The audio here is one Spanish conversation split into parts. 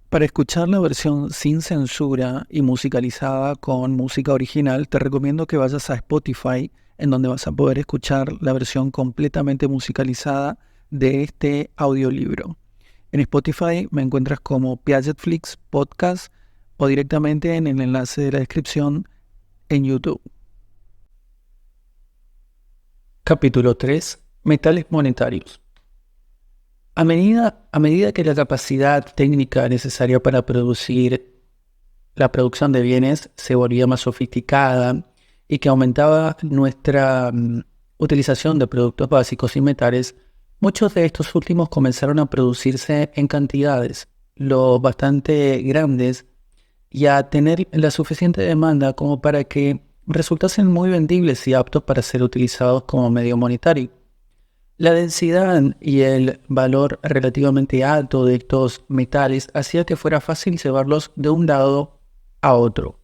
Para escuchar la versión sin censura y musicalizada con música original, te recomiendo que vayas a Spotify, en donde vas a poder escuchar la versión completamente musicalizada de este audiolibro. En Spotify me encuentras como Piagetflix Podcast o directamente en el enlace de la descripción en YouTube. Capítulo 3. Metales monetarios. A medida que la capacidad técnica necesaria para la producción de bienes se volvía más sofisticada y que aumentaba nuestra utilización de productos básicos y metales, muchos de estos últimos comenzaron a producirse en cantidades lo bastante grandes y a tener la suficiente demanda como para que resultasen muy vendibles y aptos para ser utilizados como medio monetario. La densidad y el valor relativamente alto de estos metales hacía que fuera fácil llevarlos de un lado a otro,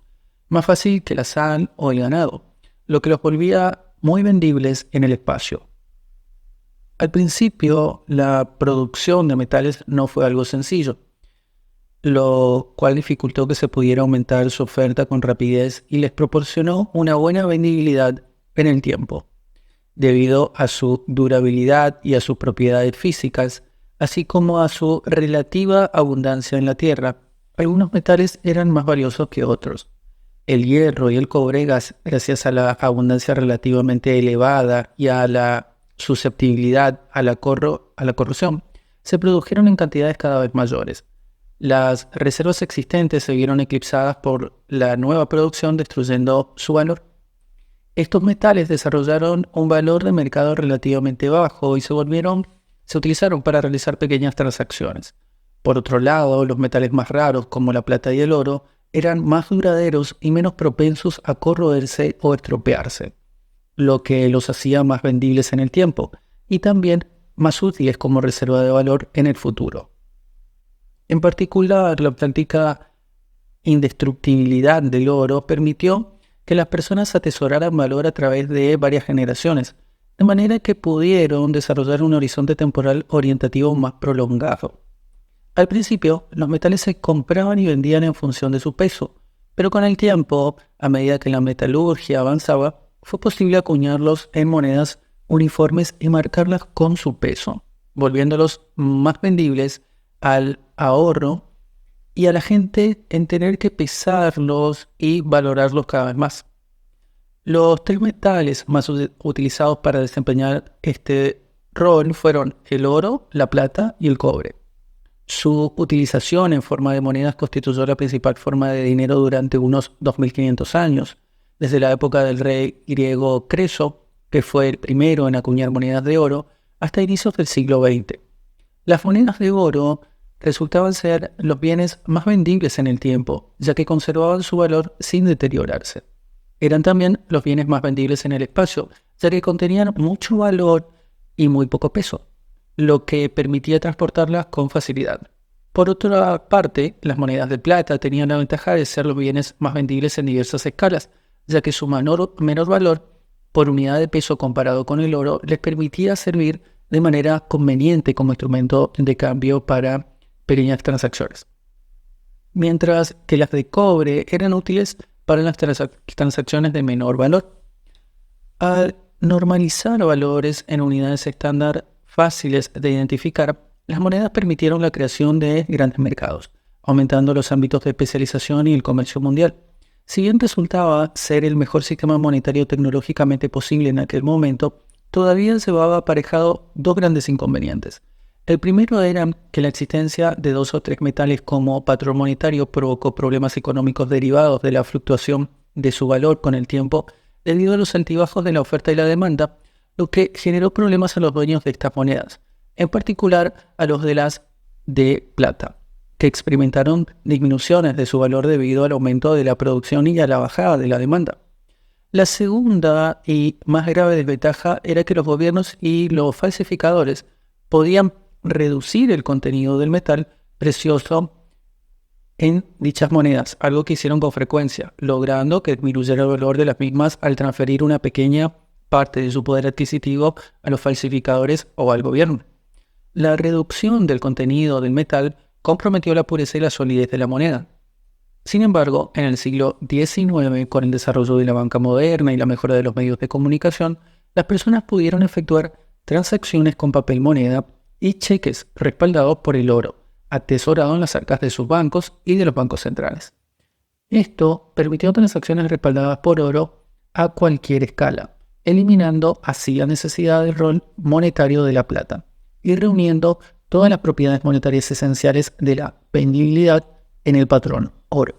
más fácil que la sal o el ganado, lo que los volvía muy vendibles en el espacio. Al principio, la producción de metales no fue algo sencillo, lo cual dificultó que se pudiera aumentar su oferta con rapidez y les proporcionó una buena vendibilidad en el tiempo, debido a su durabilidad y a sus propiedades físicas, así como a su relativa abundancia en la Tierra. Algunos metales eran más valiosos que otros. El hierro y el cobre, gracias a la abundancia relativamente elevada y a la susceptibilidad a la corrosión, se produjeron en cantidades cada vez mayores. Las reservas existentes se vieron eclipsadas por la nueva producción, destruyendo su valor. Estos metales desarrollaron un valor de mercado relativamente bajo y se utilizaron para realizar pequeñas transacciones. Por otro lado, los metales más raros, como la plata y el oro, eran más duraderos y menos propensos a corroerse o estropearse, lo que los hacía más vendibles en el tiempo y también más útiles como reserva de valor en el futuro. En particular, la práctica indestructibilidad del oro permitió que las personas atesoraran valor a través de varias generaciones, de manera que pudieron desarrollar un horizonte temporal orientativo más prolongado. Al principio, los metales se compraban y vendían en función de su peso, pero con el tiempo, a medida que la metalurgia avanzaba, fue posible acuñarlos en monedas uniformes y marcarlas con su peso, volviéndolos más vendibles al ahorro y a la gente en tener que pesarlos y valorarlos cada vez más. Los tres metales más utilizados para desempeñar este rol fueron el oro, la plata y el cobre. Su utilización en forma de monedas constituyó la principal forma de dinero durante unos 2500 años, desde la época del rey griego Creso, que fue el primero en acuñar monedas de oro, hasta inicios del siglo XX. Las monedas de oro resultaban ser los bienes más vendibles en el tiempo, ya que conservaban su valor sin deteriorarse. Eran también los bienes más vendibles en el espacio, ya que contenían mucho valor y muy poco peso, lo que permitía transportarlas con facilidad. Por otra parte, las monedas de plata tenían la ventaja de ser los bienes más vendibles en diversas escalas, ya que su menor valor por unidad de peso comparado con el oro les permitía servir de manera conveniente como instrumento de cambio para pequeñas transacciones, mientras que las de cobre eran útiles para las transacciones de menor valor. Al normalizar valores en unidades estándar fáciles de identificar, las monedas permitieron la creación de grandes mercados, aumentando los ámbitos de especialización y el comercio mundial. Si bien resultaba ser el mejor sistema monetario tecnológicamente posible en aquel momento, todavía llevaba aparejado dos grandes inconvenientes. El primero era que la existencia de dos o tres metales como patrón monetario provocó problemas económicos derivados de la fluctuación de su valor con el tiempo debido a los altibajos de la oferta y la demanda, lo que generó problemas a los dueños de estas monedas, en particular a los de las de plata, que experimentaron disminuciones de su valor debido al aumento de la producción y a la bajada de la demanda. La segunda y más grave desventaja era que los gobiernos y los falsificadores podían reducir el contenido del metal precioso en dichas monedas, algo que hicieron con frecuencia, logrando que disminuyera el valor de las mismas al transferir una pequeña parte de su poder adquisitivo a los falsificadores o al gobierno. La reducción del contenido del metal comprometió la pureza y la solidez de la moneda. Sin embargo, en el siglo XIX, con el desarrollo de la banca moderna y la mejora de los medios de comunicación, las personas pudieron efectuar transacciones con papel moneda y cheques respaldados por el oro, atesorado en las arcas de sus bancos y de los bancos centrales. Esto permitió transacciones respaldadas por oro a cualquier escala, eliminando así la necesidad del rol monetario de la plata y reuniendo todas las propiedades monetarias esenciales de la vendibilidad en el patrón oro.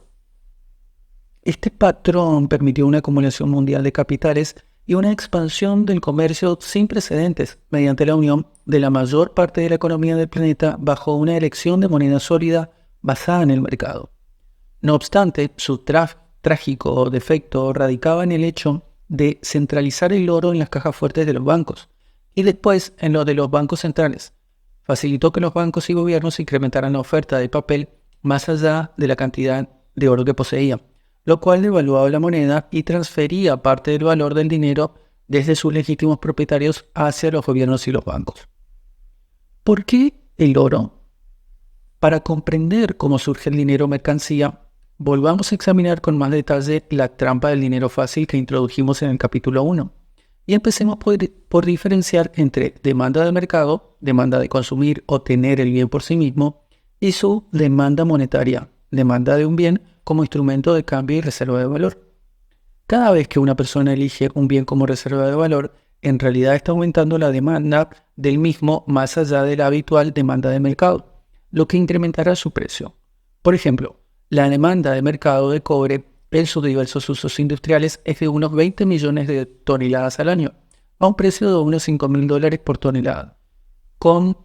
Este patrón permitió una acumulación mundial de capitales y una expansión del comercio sin precedentes mediante la unión de la mayor parte de la economía del planeta bajo una elección de moneda sólida basada en el mercado. No obstante, su trágico defecto radicaba en el hecho de centralizar el oro en las cajas fuertes de los bancos y después en lo de los bancos centrales. Facilitó que los bancos y gobiernos incrementaran la oferta de papel más allá de la cantidad de oro que poseían, lo cual devaluaba la moneda y transfería parte del valor del dinero desde sus legítimos propietarios hacia los gobiernos y los bancos. ¿Por qué el oro? Para comprender cómo surge el dinero mercancía, volvamos a examinar con más detalle la trampa del dinero fácil que introdujimos en el capítulo 1. Y empecemos por diferenciar entre demanda del mercado, demanda de consumir o tener el bien por sí mismo, y su demanda monetaria, demanda de un bien como instrumento de cambio y reserva de valor. Cada vez que una persona elige un bien como reserva de valor, en realidad está aumentando la demanda del mismo más allá de la habitual demanda de mercado, lo que incrementará su precio. Por ejemplo, la demanda de mercado de cobre en sus diversos usos industriales es de unos 20 millones de toneladas al año, a un precio de unos $5.000 por tonelada, con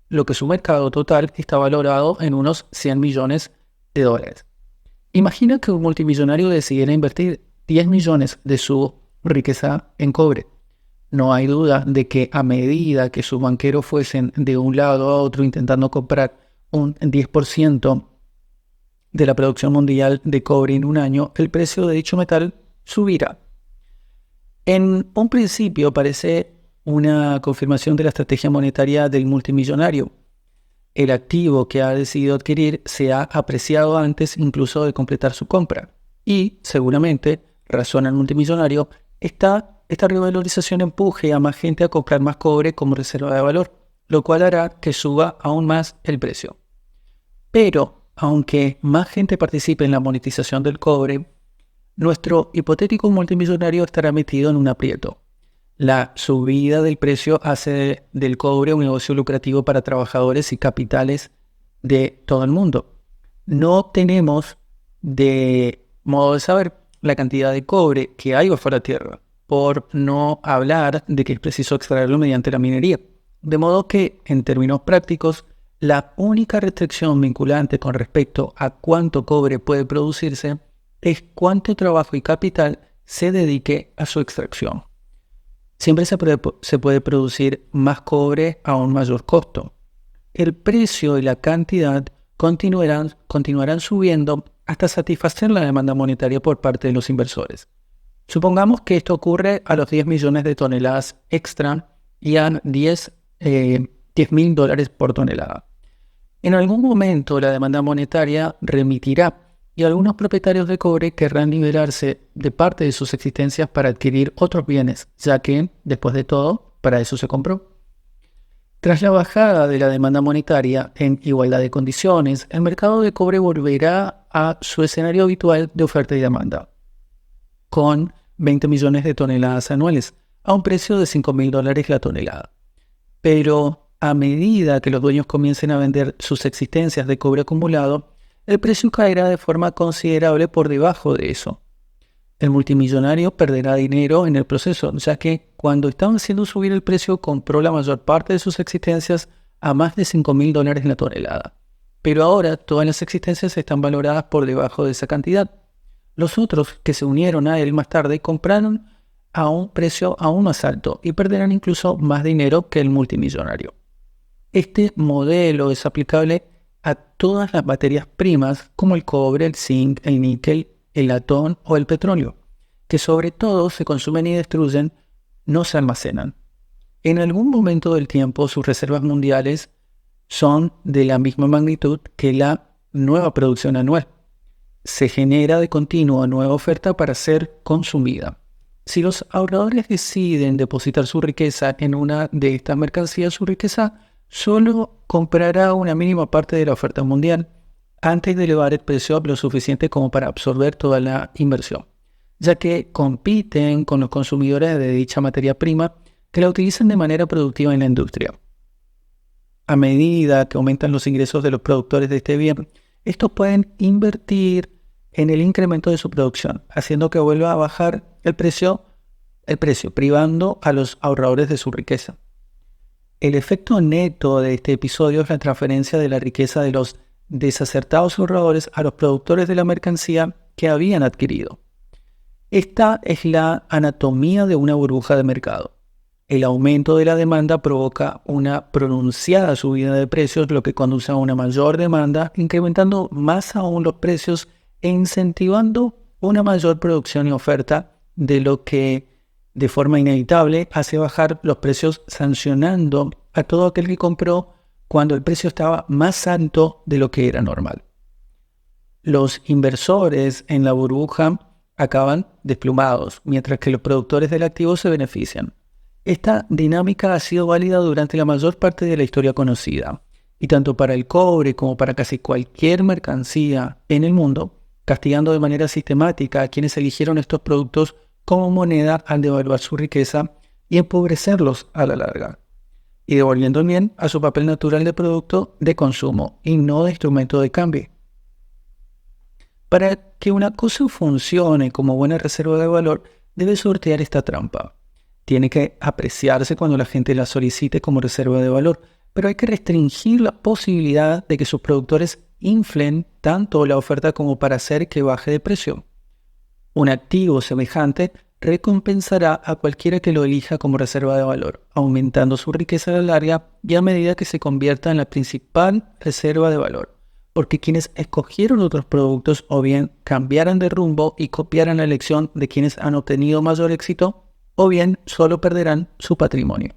lo que su mercado total está valorado en unos 100 millones de dólares. Imagina que un multimillonario decidiera invertir 10 millones de su riqueza en cobre. No hay duda de que a medida que sus banqueros fuesen de un lado a otro intentando comprar un 10% de la producción mundial de cobre en un año, el precio de dicho metal subirá. En un principio parece una confirmación de la estrategia monetaria del multimillonario. El activo que ha decidido adquirir se ha apreciado antes incluso de completar su compra. Y, seguramente, razona el multimillonario, esta revalorización empuje a más gente a comprar más cobre como reserva de valor, lo cual hará que suba aún más el precio. Pero, aunque más gente participe en la monetización del cobre, nuestro hipotético multimillonario estará metido en un aprieto. La subida del precio hace del cobre un negocio lucrativo para trabajadores y capitales de todo el mundo. No tenemos de modo de saber la cantidad de cobre que hay bajo la tierra, por no hablar de que es preciso extraerlo mediante la minería. De modo que, en términos prácticos, la única restricción vinculante con respecto a cuánto cobre puede producirse es cuánto trabajo y capital se dedique a su extracción. Siempre se puede producir más cobre a un mayor costo. El precio y la cantidad continuarán subiendo hasta satisfacer la demanda monetaria por parte de los inversores. Supongamos que esto ocurre a los 10 millones de toneladas extra y a $10.000 por tonelada. En algún momento la demanda monetaria remitirá y algunos propietarios de cobre querrán liberarse de parte de sus existencias para adquirir otros bienes, ya que, después de todo, para eso se compró. Tras la bajada de la demanda monetaria en igualdad de condiciones, el mercado de cobre volverá a su escenario habitual de oferta y demanda, con 20 millones de toneladas anuales, a un precio de $5.000 la tonelada. Pero a medida que los dueños comiencen a vender sus existencias de cobre acumulado, el precio caerá de forma considerable por debajo de eso. El multimillonario perderá dinero en el proceso, ya que cuando estaba haciendo subir el precio compró la mayor parte de sus existencias a más de $5.000 la tonelada. Pero ahora todas las existencias están valoradas por debajo de esa cantidad. Los otros que se unieron a él más tarde compraron a un precio aún más alto y perderán incluso más dinero que el multimillonario. Este modelo es aplicable a todas las materias primas como el cobre, el zinc, el níquel, el latón o el petróleo, que sobre todo se consumen y destruyen, no se almacenan. En algún momento del tiempo sus reservas mundiales son de la misma magnitud que la nueva producción anual. Se genera de continuo nueva oferta para ser consumida. Si los ahorradores deciden depositar su riqueza en una de estas mercancías, su riqueza solo comprará una mínima parte de la oferta mundial antes de elevar el precio lo suficiente como para absorber toda la inversión, ya que compiten con los consumidores de dicha materia prima que la utilizan de manera productiva en la industria. A medida que aumentan los ingresos de los productores de este bien, estos pueden invertir en el incremento de su producción, haciendo que vuelva a bajar el precio, privando a los ahorradores de su riqueza. El efecto neto de este episodio es la transferencia de la riqueza de los desacertados ahorradores a los productores de la mercancía que habían adquirido. Esta es la anatomía de una burbuja de mercado. El aumento de la demanda provoca una pronunciada subida de precios, lo que conduce a una mayor demanda, incrementando más aún los precios e incentivando una mayor producción y oferta, de lo que de forma inevitable hace bajar los precios, sancionando a todo aquel que compró cuando el precio estaba más alto de lo que era normal. Los inversores en la burbuja acaban desplumados, mientras que los productores del activo se benefician. Esta dinámica ha sido válida durante la mayor parte de la historia conocida, y tanto para el cobre como para casi cualquier mercancía en el mundo, castigando de manera sistemática a quienes eligieron estos productos como moneda al devaluar su riqueza y empobrecerlos a la larga, y devolviendo el bien a su papel natural de producto de consumo y no de instrumento de cambio. Para que una cosa funcione como buena reserva de valor, debe sortear esta trampa. Tiene que apreciarse cuando la gente la solicite como reserva de valor, pero hay que restringir la posibilidad de que sus productores inflen tanto la oferta como para hacer que baje de precio. Un activo semejante recompensará a cualquiera que lo elija como reserva de valor, aumentando su riqueza a la larga y a medida que se convierta en la principal reserva de valor, porque quienes escogieron otros productos o bien cambiaran de rumbo y copiaran la elección de quienes han obtenido mayor éxito, o bien solo perderán su patrimonio.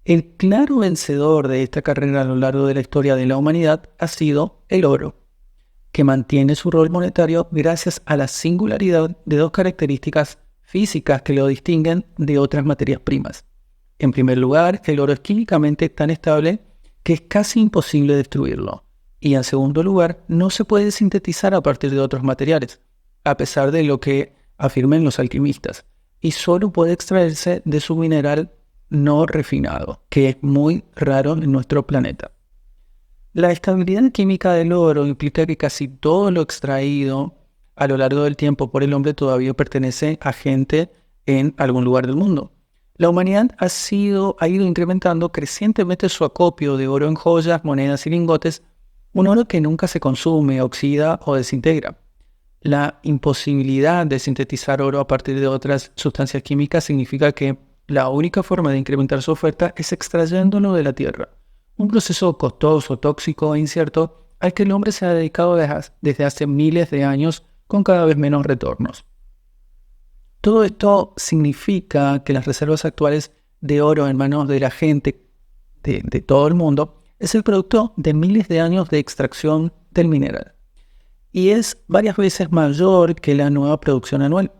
El claro vencedor de esta carrera a lo largo de la historia de la humanidad ha sido el oro, que mantiene su rol monetario gracias a la singularidad de dos características físicas que lo distinguen de otras materias primas. En primer lugar, el oro es químicamente tan estable que es casi imposible destruirlo. Y en segundo lugar, no se puede sintetizar a partir de otros materiales, a pesar de lo que afirmen los alquimistas, y solo puede extraerse de su mineral no refinado, que es muy raro en nuestro planeta. La estabilidad química del oro implica que casi todo lo extraído a lo largo del tiempo por el hombre todavía pertenece a gente en algún lugar del mundo. La humanidad ha ido incrementando crecientemente su acopio de oro en joyas, monedas y lingotes, un oro que nunca se consume, oxida o desintegra. La imposibilidad de sintetizar oro a partir de otras sustancias químicas significa que la única forma de incrementar su oferta es extrayéndolo de la tierra, un proceso costoso, tóxico e incierto al que el hombre se ha dedicado desde hace miles de años con cada vez menos retornos. Todo esto significa que las reservas actuales de oro en manos de la gente de todo el mundo es el producto de miles de años de extracción del mineral, y es varias veces mayor que la nueva producción anual.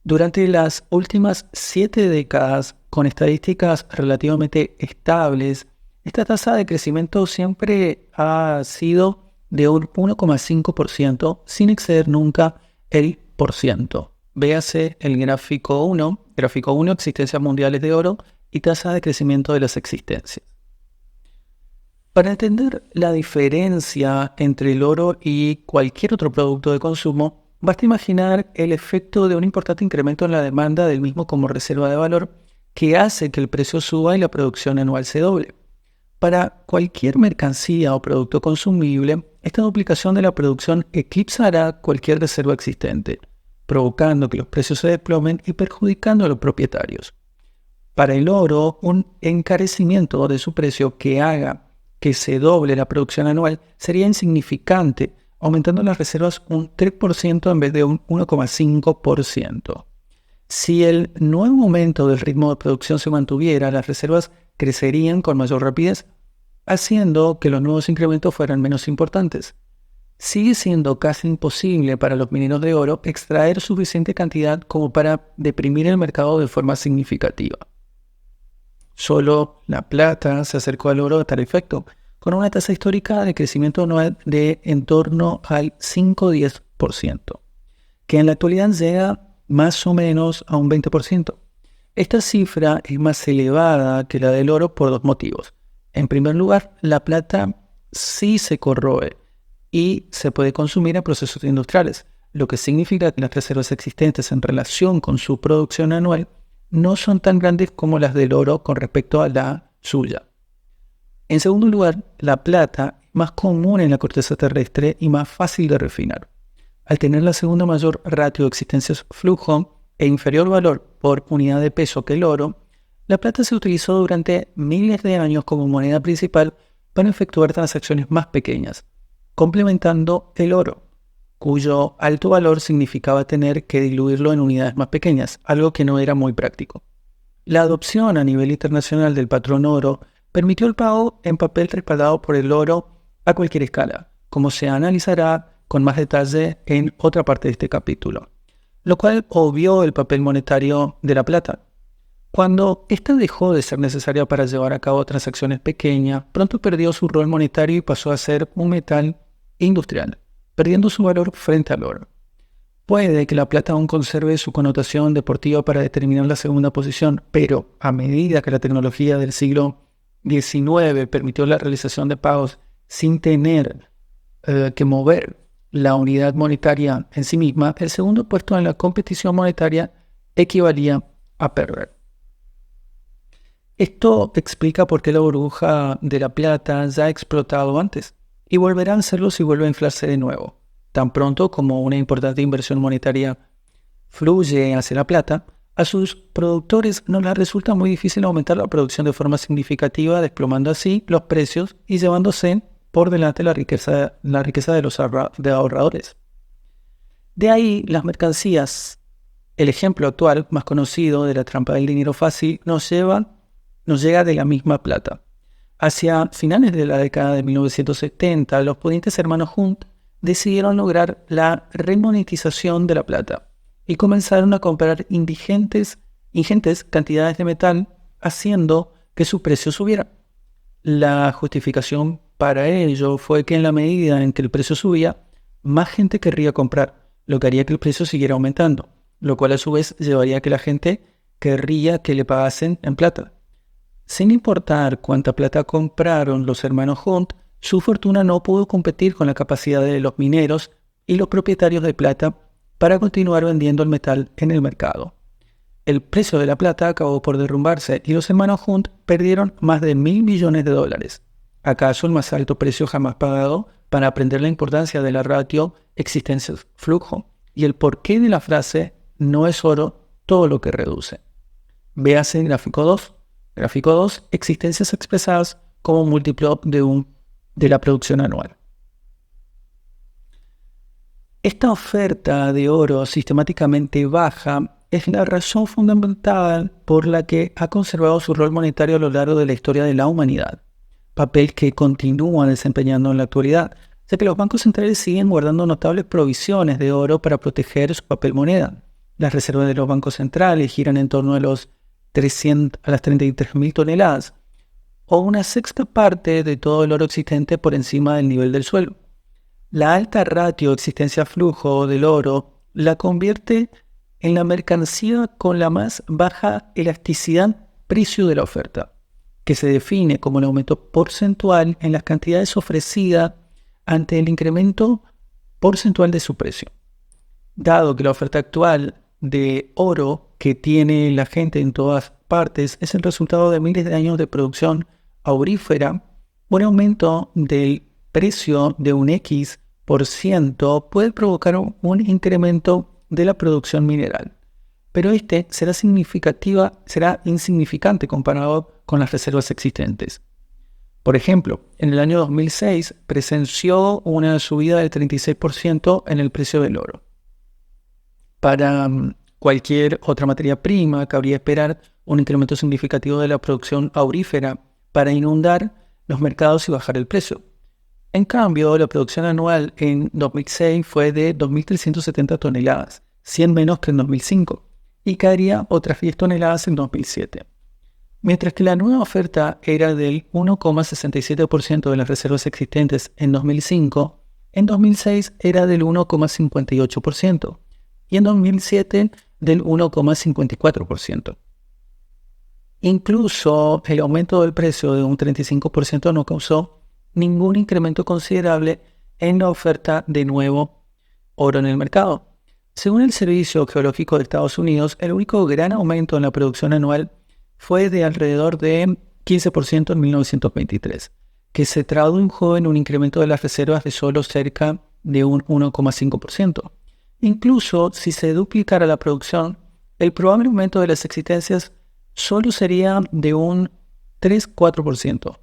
Durante las últimas 7 décadas, con estadísticas relativamente estables, esta tasa de crecimiento siempre ha sido de un 1,5%, sin exceder nunca el %. Véase el gráfico 1, existencias mundiales de oro y tasa de crecimiento de las existencias. Para entender la diferencia entre el oro y cualquier otro producto de consumo, basta imaginar el efecto de un importante incremento en la demanda del mismo como reserva de valor que hace que el precio suba y la producción anual se doble. Para cualquier mercancía o producto consumible, esta duplicación de la producción eclipsará cualquier reserva existente, provocando que los precios se desplomen y perjudicando a los propietarios. Para el oro, un encarecimiento de su precio que haga que se doble la producción anual sería insignificante, aumentando las reservas un 3% en vez de un 1,5%. Si el nuevo aumento del ritmo de producción se mantuviera, las reservas crecerían con mayor rapidez, haciendo que los nuevos incrementos fueran menos importantes. Sigue siendo casi imposible para los mineros de oro extraer suficiente cantidad como para deprimir el mercado de forma significativa. Solo la plata se acercó al oro a tal efecto, con una tasa histórica de crecimiento anual de en torno al 5-10%, que en la actualidad llega más o menos a un 20%. Esta cifra es más elevada que la del oro por dos motivos. En primer lugar, la plata sí se corroe y se puede consumir en procesos industriales, lo que significa que las reservas existentes en relación con su producción anual no son tan grandes como las del oro con respecto a la suya. En segundo lugar, la plata es más común en la corteza terrestre y más fácil de refinar. Al tener la segunda mayor ratio de existencia-flujo e inferior valor por unidad de peso que el oro, la plata se utilizó durante miles de años como moneda principal para efectuar transacciones más pequeñas, complementando el oro, cuyo alto valor significaba tener que diluirlo en unidades más pequeñas, algo que no era muy práctico. La adopción a nivel internacional del patrón oro permitió el pago en papel respaldado por el oro a cualquier escala, como se analizará con más detalle en otra parte de este capítulo, lo cual obvió el papel monetario de la plata. Cuando ésta dejó de ser necesaria para llevar a cabo transacciones pequeñas, pronto perdió su rol monetario y pasó a ser un metal industrial, perdiendo su valor frente al oro. Puede que la plata aún conserve su connotación deportiva para determinar la segunda posición, pero a medida que la tecnología del siglo XIX permitió la realización de pagos sin tener que mover la unidad monetaria en sí misma, el segundo puesto en la competición monetaria equivalía a perder. Esto explica por qué la burbuja de la plata ya ha explotado antes y volverá a hacerlo si vuelve a inflarse de nuevo. Tan pronto como una importante inversión monetaria fluye hacia la plata, a sus productores no les resulta muy difícil aumentar la producción de forma significativa, desplomando así los precios y llevándose por delante la riqueza de los ahorradores. De ahí las mercancías. El ejemplo actual, más conocido de la trampa del dinero fácil, nos llega de la misma plata. Hacia finales de la década de 1970, los pudientes hermanos Hunt decidieron lograr la remonetización de la plata y comenzaron a comprar ingentes cantidades de metal, haciendo que su precio subiera. La justificación para ello fue que en la medida en que el precio subía, más gente querría comprar, lo que haría que el precio siguiera aumentando, lo cual a su vez llevaría a que la gente querría que le pagasen en plata. Sin importar cuánta plata compraron los hermanos Hunt, su fortuna no pudo competir con la capacidad de los mineros y los propietarios de plata para continuar vendiendo el metal en el mercado. El precio de la plata acabó por derrumbarse y los hermanos Hunt perdieron más de $1.000 millones. ¿Acaso el más alto precio jamás pagado para aprender la importancia de la ratio existencia-flujo y el porqué de la frase no es oro todo lo que reduce? Véase en gráfico 2. Gráfico 2, existencias expresadas como múltiplo de la producción anual. Esta oferta de oro sistemáticamente baja es la razón fundamental por la que ha conservado su rol monetario a lo largo de la historia de la humanidad, papel que continúa desempeñando en la actualidad, ya que los bancos centrales siguen guardando notables provisiones de oro para proteger su papel moneda. Las reservas de los bancos centrales giran en torno a las 33.000 toneladas, o una sexta parte de todo el oro existente por encima del nivel del suelo. La alta ratio existencia-flujo del oro la convierte en la mercancía con la más baja elasticidad precio de la oferta, que se define como el aumento porcentual en las cantidades ofrecidas ante el incremento porcentual de su precio. Dado que la oferta actual de oro que tiene la gente en todas partes es el resultado de miles de años de producción aurífera, un aumento del precio de un X% puede provocar un incremento de la producción mineral, pero este será insignificante comparado con las reservas existentes. Por ejemplo, en el año 2006 presenció una subida del 36% en el precio del oro. Para cualquier otra materia prima, cabría esperar un incremento significativo de la producción aurífera para inundar los mercados y bajar el precio. En cambio, la producción anual en 2006 fue de 2.370 toneladas, 100 menos que en 2005, y caería otras 10 toneladas en 2007. Mientras que la nueva oferta era del 1,67% de las reservas existentes en 2005, en 2006 era del 1,58% y en 2007 del 1,54%. Incluso el aumento del precio de un 35% no causó ningún incremento considerable en la oferta de nuevo oro en el mercado. Según el Servicio Geológico de Estados Unidos, el único gran aumento en la producción anual fue de alrededor de 15% en 1923, que se tradujo en un incremento de las reservas de solo cerca de un 1,5%. Incluso si se duplicara la producción, el probable aumento de las existencias solo sería de un 3-4%.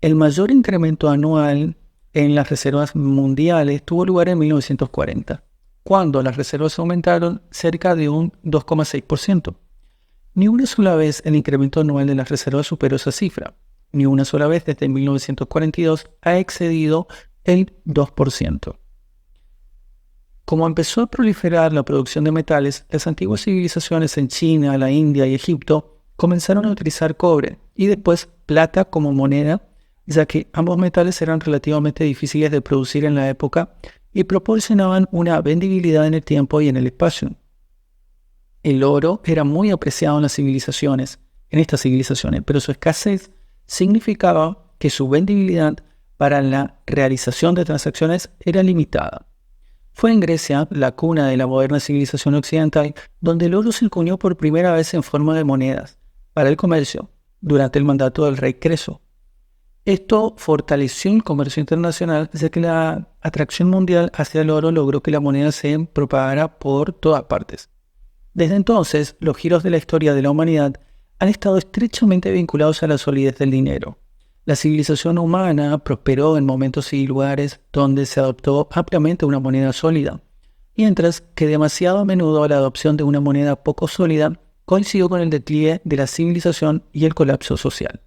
El mayor incremento anual en las reservas mundiales tuvo lugar en 1940, cuando las reservas aumentaron cerca de un 2,6%. Ni una sola vez el incremento anual de las reservas superó esa cifra. Ni una sola vez desde 1942 ha excedido el 2%. Como empezó a proliferar la producción de metales, las antiguas civilizaciones en China, la India y Egipto comenzaron a utilizar cobre y después plata como moneda, ya que ambos metales eran relativamente difíciles de producir en la época y proporcionaban una vendibilidad en el tiempo y en el espacio. El oro era muy apreciado en estas civilizaciones, pero su escasez significaba que su vendibilidad para la realización de transacciones era limitada. Fue en Grecia, la cuna de la moderna civilización occidental, donde el oro se acuñó por primera vez en forma de monedas para el comercio durante el mandato del rey Creso. Esto fortaleció el comercio internacional, ya que la atracción mundial hacia el oro logró que la moneda se propagara por todas partes. Desde entonces, los giros de la historia de la humanidad han estado estrechamente vinculados a la solidez del dinero. La civilización humana prosperó en momentos y lugares donde se adoptó ampliamente una moneda sólida, mientras que demasiado a menudo la adopción de una moneda poco sólida coincidió con el declive de la civilización y el colapso social.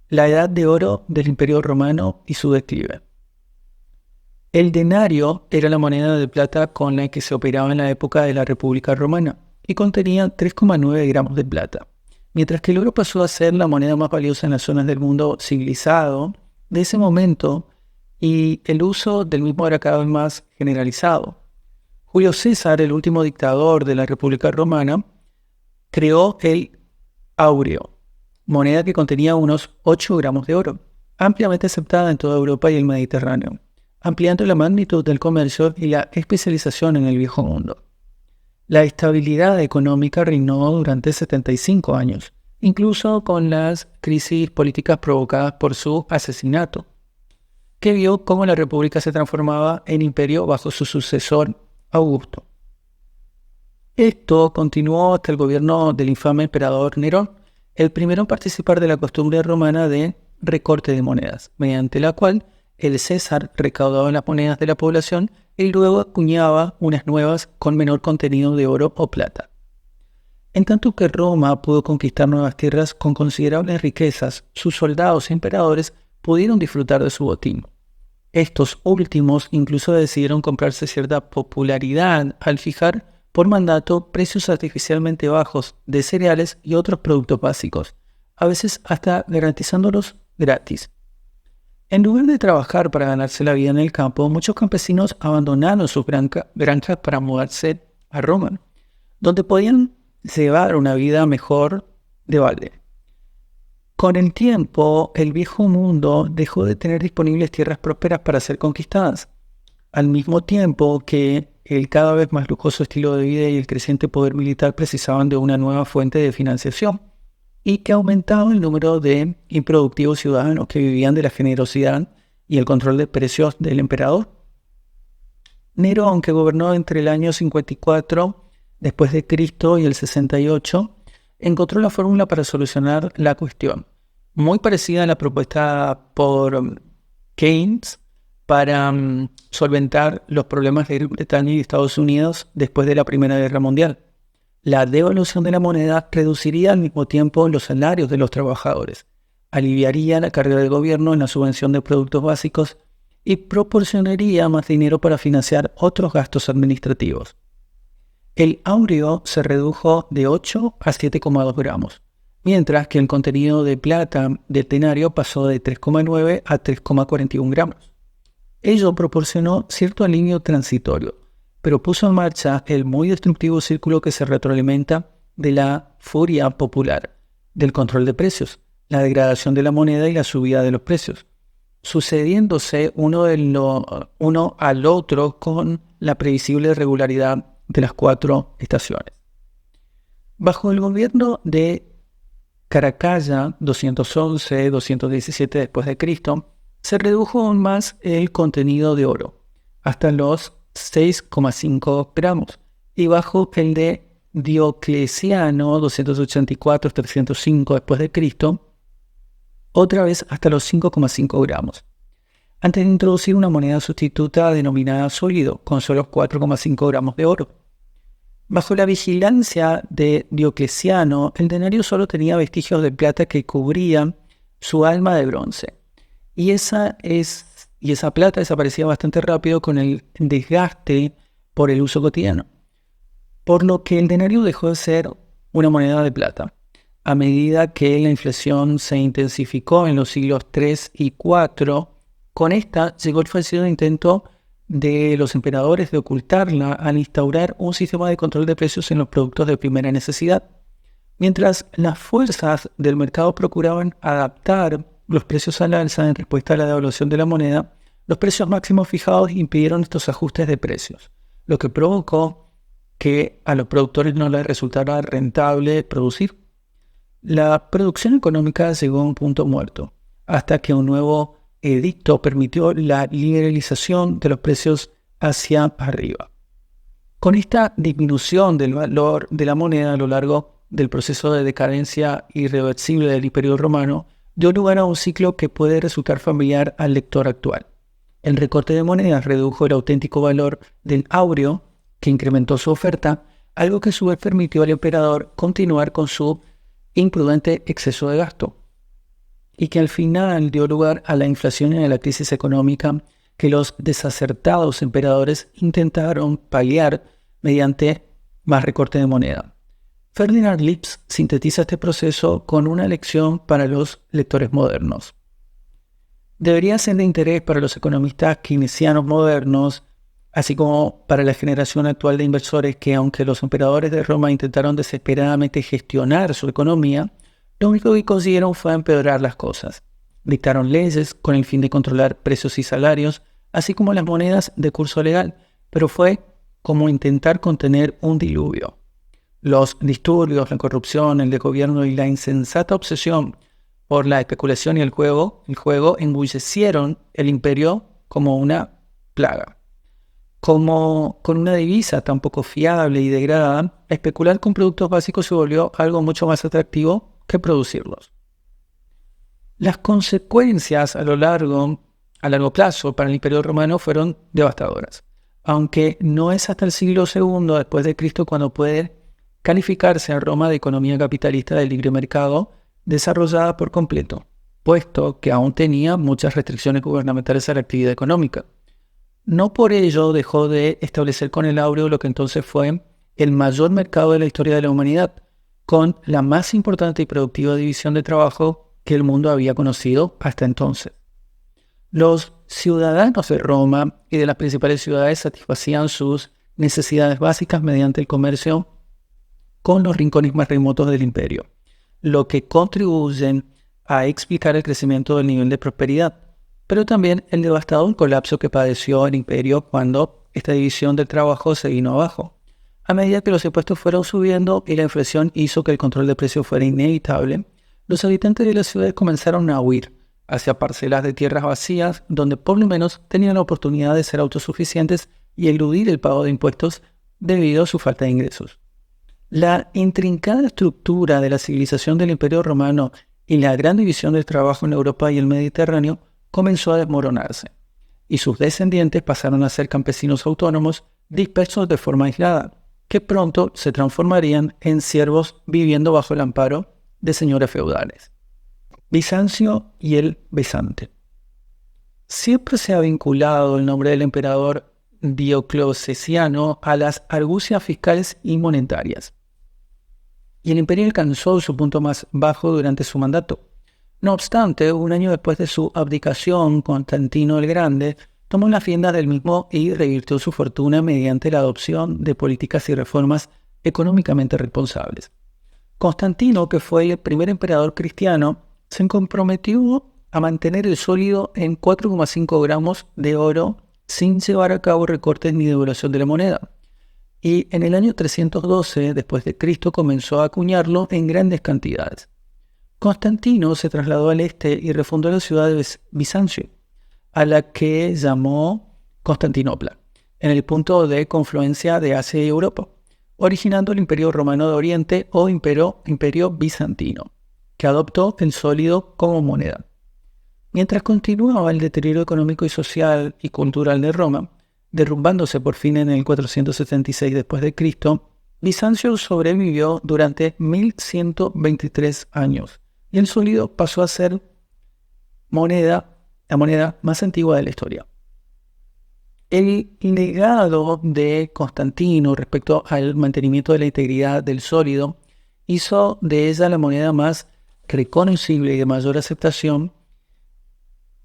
La edad de oro del Imperio Romano y su declive. El denario era la moneda de plata con la que se operaba en la época de la República Romana y contenía 3,9 gramos de plata, mientras que el oro pasó a ser la moneda más valiosa en las zonas del mundo civilizado de ese momento y el uso del mismo era cada vez más generalizado. Julio César, el último dictador de la República Romana, creó el áureo, moneda que contenía unos 8 gramos de oro, ampliamente aceptada en toda Europa y el Mediterráneo, ampliando la magnitud del comercio y la especialización en el viejo mundo. La estabilidad económica reinó durante 75 años, incluso con las crisis políticas provocadas por su asesinato, que vio cómo la república se transformaba en imperio bajo su sucesor Augusto. Esto continuó hasta el gobierno del infame emperador Nerón, el primero en participar de la costumbre romana de recorte de monedas, mediante la cual el César recaudaba las monedas de la población y luego acuñaba unas nuevas con menor contenido de oro o plata. En tanto que Roma pudo conquistar nuevas tierras con considerables riquezas, sus soldados e emperadores pudieron disfrutar de su botín. Estos últimos incluso decidieron comprarse cierta popularidad al fijar por mandato precios artificialmente bajos de cereales y otros productos básicos, a veces hasta garantizándolos gratis. En lugar de trabajar para ganarse la vida en el campo, muchos campesinos abandonaron sus granjas para mudarse a Roma, donde podían llevar una vida mejor de balde. Con el tiempo, el viejo mundo dejó de tener disponibles tierras prósperas para ser conquistadas, al mismo tiempo que el cada vez más lujoso estilo de vida y el creciente poder militar precisaban de una nueva fuente de financiación, y que aumentaba el número de improductivos ciudadanos que vivían de la generosidad y el control de precios del emperador. Nero, aunque gobernó entre el año 54 después de Cristo y el 68, encontró la fórmula para solucionar la cuestión, muy parecida a la propuesta por Keynes para solventar los problemas de Gran Bretaña y Estados Unidos después de la Primera Guerra Mundial. La devaluación de la moneda reduciría al mismo tiempo los salarios de los trabajadores, aliviaría la carga del gobierno en la subvención de productos básicos y proporcionaría más dinero para financiar otros gastos administrativos. El áureo se redujo de 8 a 7,2 gramos, mientras que el contenido de plata del denario pasó de 3,9 a 3,41 gramos. Ello proporcionó cierto alivio transitorio, pero puso en marcha el muy destructivo círculo que se retroalimenta de la furia popular, del control de precios, la degradación de la moneda y la subida de los precios, sucediéndose uno al otro con la previsible regularidad de las 4 estaciones. Bajo el gobierno de Caracalla 211-217 después de Cristo, se redujo aún más el contenido de oro, hasta los 6,5 gramos, y bajo el de Diocleciano 284-305 después de Cristo, otra vez hasta los 5,5 gramos, antes de introducir una moneda sustituta denominada sólido, con solo 4,5 gramos de oro. Bajo la vigilancia de Diocleciano, el denario solo tenía vestigios de plata que cubrían su alma de bronce. Y esa plata desaparecía bastante rápido con el desgaste por el uso cotidiano. Por lo que el denario dejó de ser una moneda de plata. A medida que la inflación se intensificó en los siglos III y IV, con esta llegó el fallido intento de los emperadores de ocultarla al instaurar un sistema de control de precios en los productos de primera necesidad. Mientras las fuerzas del mercado procuraban adaptar los precios al alza en respuesta a la devaluación de la moneda, los precios máximos fijados impidieron estos ajustes de precios, lo que provocó que a los productores no les resultara rentable producir. La producción económica llegó a un punto muerto, hasta que un nuevo edicto permitió la liberalización de los precios hacia arriba. Con esta disminución del valor de la moneda a lo largo del proceso de decadencia irreversible del Imperio Romano, dio lugar a un ciclo que puede resultar familiar al lector actual. El recorte de monedas redujo el auténtico valor del áureo, que incrementó su oferta, algo que a su vez permitió al emperador continuar con su imprudente exceso de gasto, y que al final dio lugar a la inflación y a la crisis económica que los desacertados emperadores intentaron paliar mediante más recorte de moneda. Ferdinand Lipps sintetiza este proceso con una lección para los lectores modernos. Debería ser de interés para los economistas keynesianos modernos, así como para la generación actual de inversores que, aunque los emperadores de Roma intentaron desesperadamente gestionar su economía, lo único que consiguieron fue empeorar las cosas. Dictaron leyes con el fin de controlar precios y salarios, así como las monedas de curso legal, pero fue como intentar contener un diluvio. Los disturbios, la corrupción, el desgobierno y la insensata obsesión por la especulación y el juego embullecieron el imperio como una plaga. Como con una divisa tan poco fiable y degradada, especular con productos básicos se volvió algo mucho más atractivo que producirlos. Las consecuencias a largo plazo para el Imperio Romano fueron devastadoras, aunque no es hasta el siglo II después de Cristo cuando puede calificarse a Roma de economía capitalista de libre mercado desarrollada por completo, puesto que aún tenía muchas restricciones gubernamentales a la actividad económica. No por ello dejó de establecer con el áureo lo que entonces fue el mayor mercado de la historia de la humanidad, con la más importante y productiva división de trabajo que el mundo había conocido hasta entonces. Los ciudadanos de Roma y de las principales ciudades satisfacían sus necesidades básicas mediante el comercio con los rincones más remotos del imperio, lo que contribuye a explicar el crecimiento del nivel de prosperidad, pero también el devastador colapso que padeció el imperio cuando esta división del trabajo se vino abajo. A medida que los impuestos fueron subiendo y la inflación hizo que el control de precios fuera inevitable, los habitantes de las ciudades comenzaron a huir hacia parcelas de tierras vacías donde por lo menos tenían la oportunidad de ser autosuficientes y eludir el pago de impuestos debido a su falta de ingresos. La intrincada estructura de la civilización del Imperio Romano y la gran división del trabajo en Europa y el Mediterráneo comenzó a desmoronarse, y sus descendientes pasaron a ser campesinos autónomos dispersos de forma aislada, que pronto se transformarían en siervos viviendo bajo el amparo de señores feudales. Bizancio y el Besante. Siempre se ha vinculado el nombre del emperador Diocleciano a las argucias fiscales y monetarias, y el imperio alcanzó su punto más bajo durante su mandato. No obstante, un año después de su abdicación, Constantino el Grande tomó las riendas del mismo y revirtió su fortuna mediante la adopción de políticas y reformas económicamente responsables. Constantino, que fue el primer emperador cristiano, se comprometió a mantener el sólido en 4,5 gramos de oro sin llevar a cabo recortes ni devaluación de la moneda. Y en el año 312 después de Cristo comenzó a acuñarlo en grandes cantidades. Constantino se trasladó al este y refundó la ciudad de Bizancio, a la que llamó Constantinopla, en el punto de confluencia de Asia y Europa, originando el Imperio Romano de Oriente o Imperio Bizantino, que adoptó el sólido como moneda. Mientras continuaba el deterioro económico y social y cultural de Roma, derrumbándose por fin en el 476 después de Cristo, Bizancio sobrevivió durante 1123 años y el sólido pasó a ser la moneda más antigua de la historia. El legado de Constantino respecto al mantenimiento de la integridad del sólido hizo de ella la moneda más reconocible y de mayor aceptación.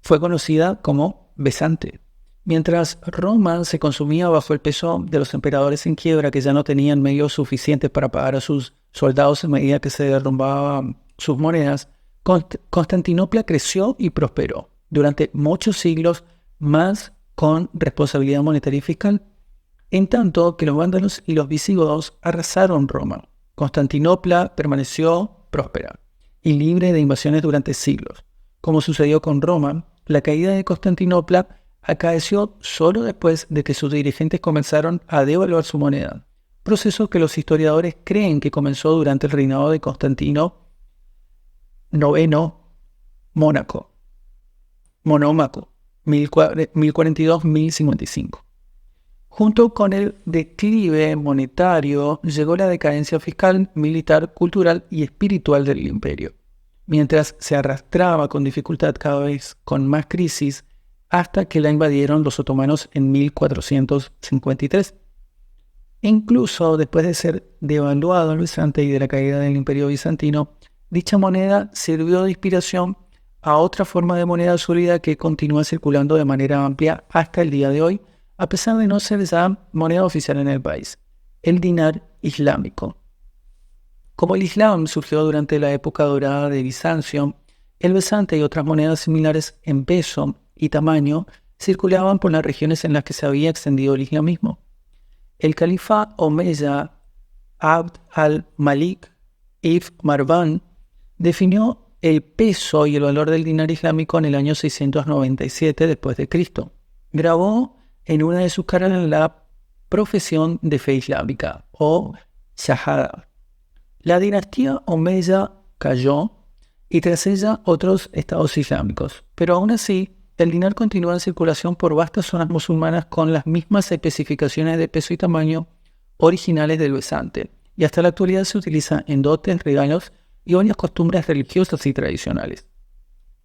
Fue conocida como Besante. Mientras Roma se consumía bajo el peso de los emperadores en quiebra que ya no tenían medios suficientes para pagar a sus soldados a medida que se derrumbaban sus monedas, Constantinopla creció y prosperó durante muchos siglos más con responsabilidad monetaria y fiscal, en tanto que los vándalos y los visigodos arrasaron Roma. Constantinopla permaneció próspera y libre de invasiones durante siglos. Como sucedió con Roma, la caída de Constantinopla acaeció solo después de que sus dirigentes comenzaron a devaluar su moneda, proceso que los historiadores creen que comenzó durante el reinado de Constantino IX Monómaco, 1042-1055. Junto con el declive monetario llegó la decadencia fiscal, militar, cultural y espiritual del imperio, mientras se arrastraba con dificultad cada vez con más crisis hasta que la invadieron los otomanos en 1453. Incluso después de ser devaluado el Bizante y de la caída del imperio bizantino, dicha moneda sirvió de inspiración a otra forma de moneda sólida que continúa circulando de manera amplia hasta el día de hoy, a pesar de no ser ya moneda oficial en el país, el dinar islámico. Como el Islam surgió durante la época dorada de Bizancio, el besante y otras monedas similares en peso y tamaño circulaban por las regiones en las que se había extendido el islamismo. El califa omeya Abd al-Malik ibn Marwan definió el peso y el valor del dinar islámico en el año 697 después de Cristo. Grabó en una de sus caras la profesión de fe islámica o shahada. La dinastía omeya cayó y tras ella otros estados islámicos, pero aún así el dinar continúa en circulación por vastas zonas musulmanas con las mismas especificaciones de peso y tamaño originales del besante, y hasta la actualidad se utiliza en dotes, regalos y varias costumbres religiosas y tradicionales.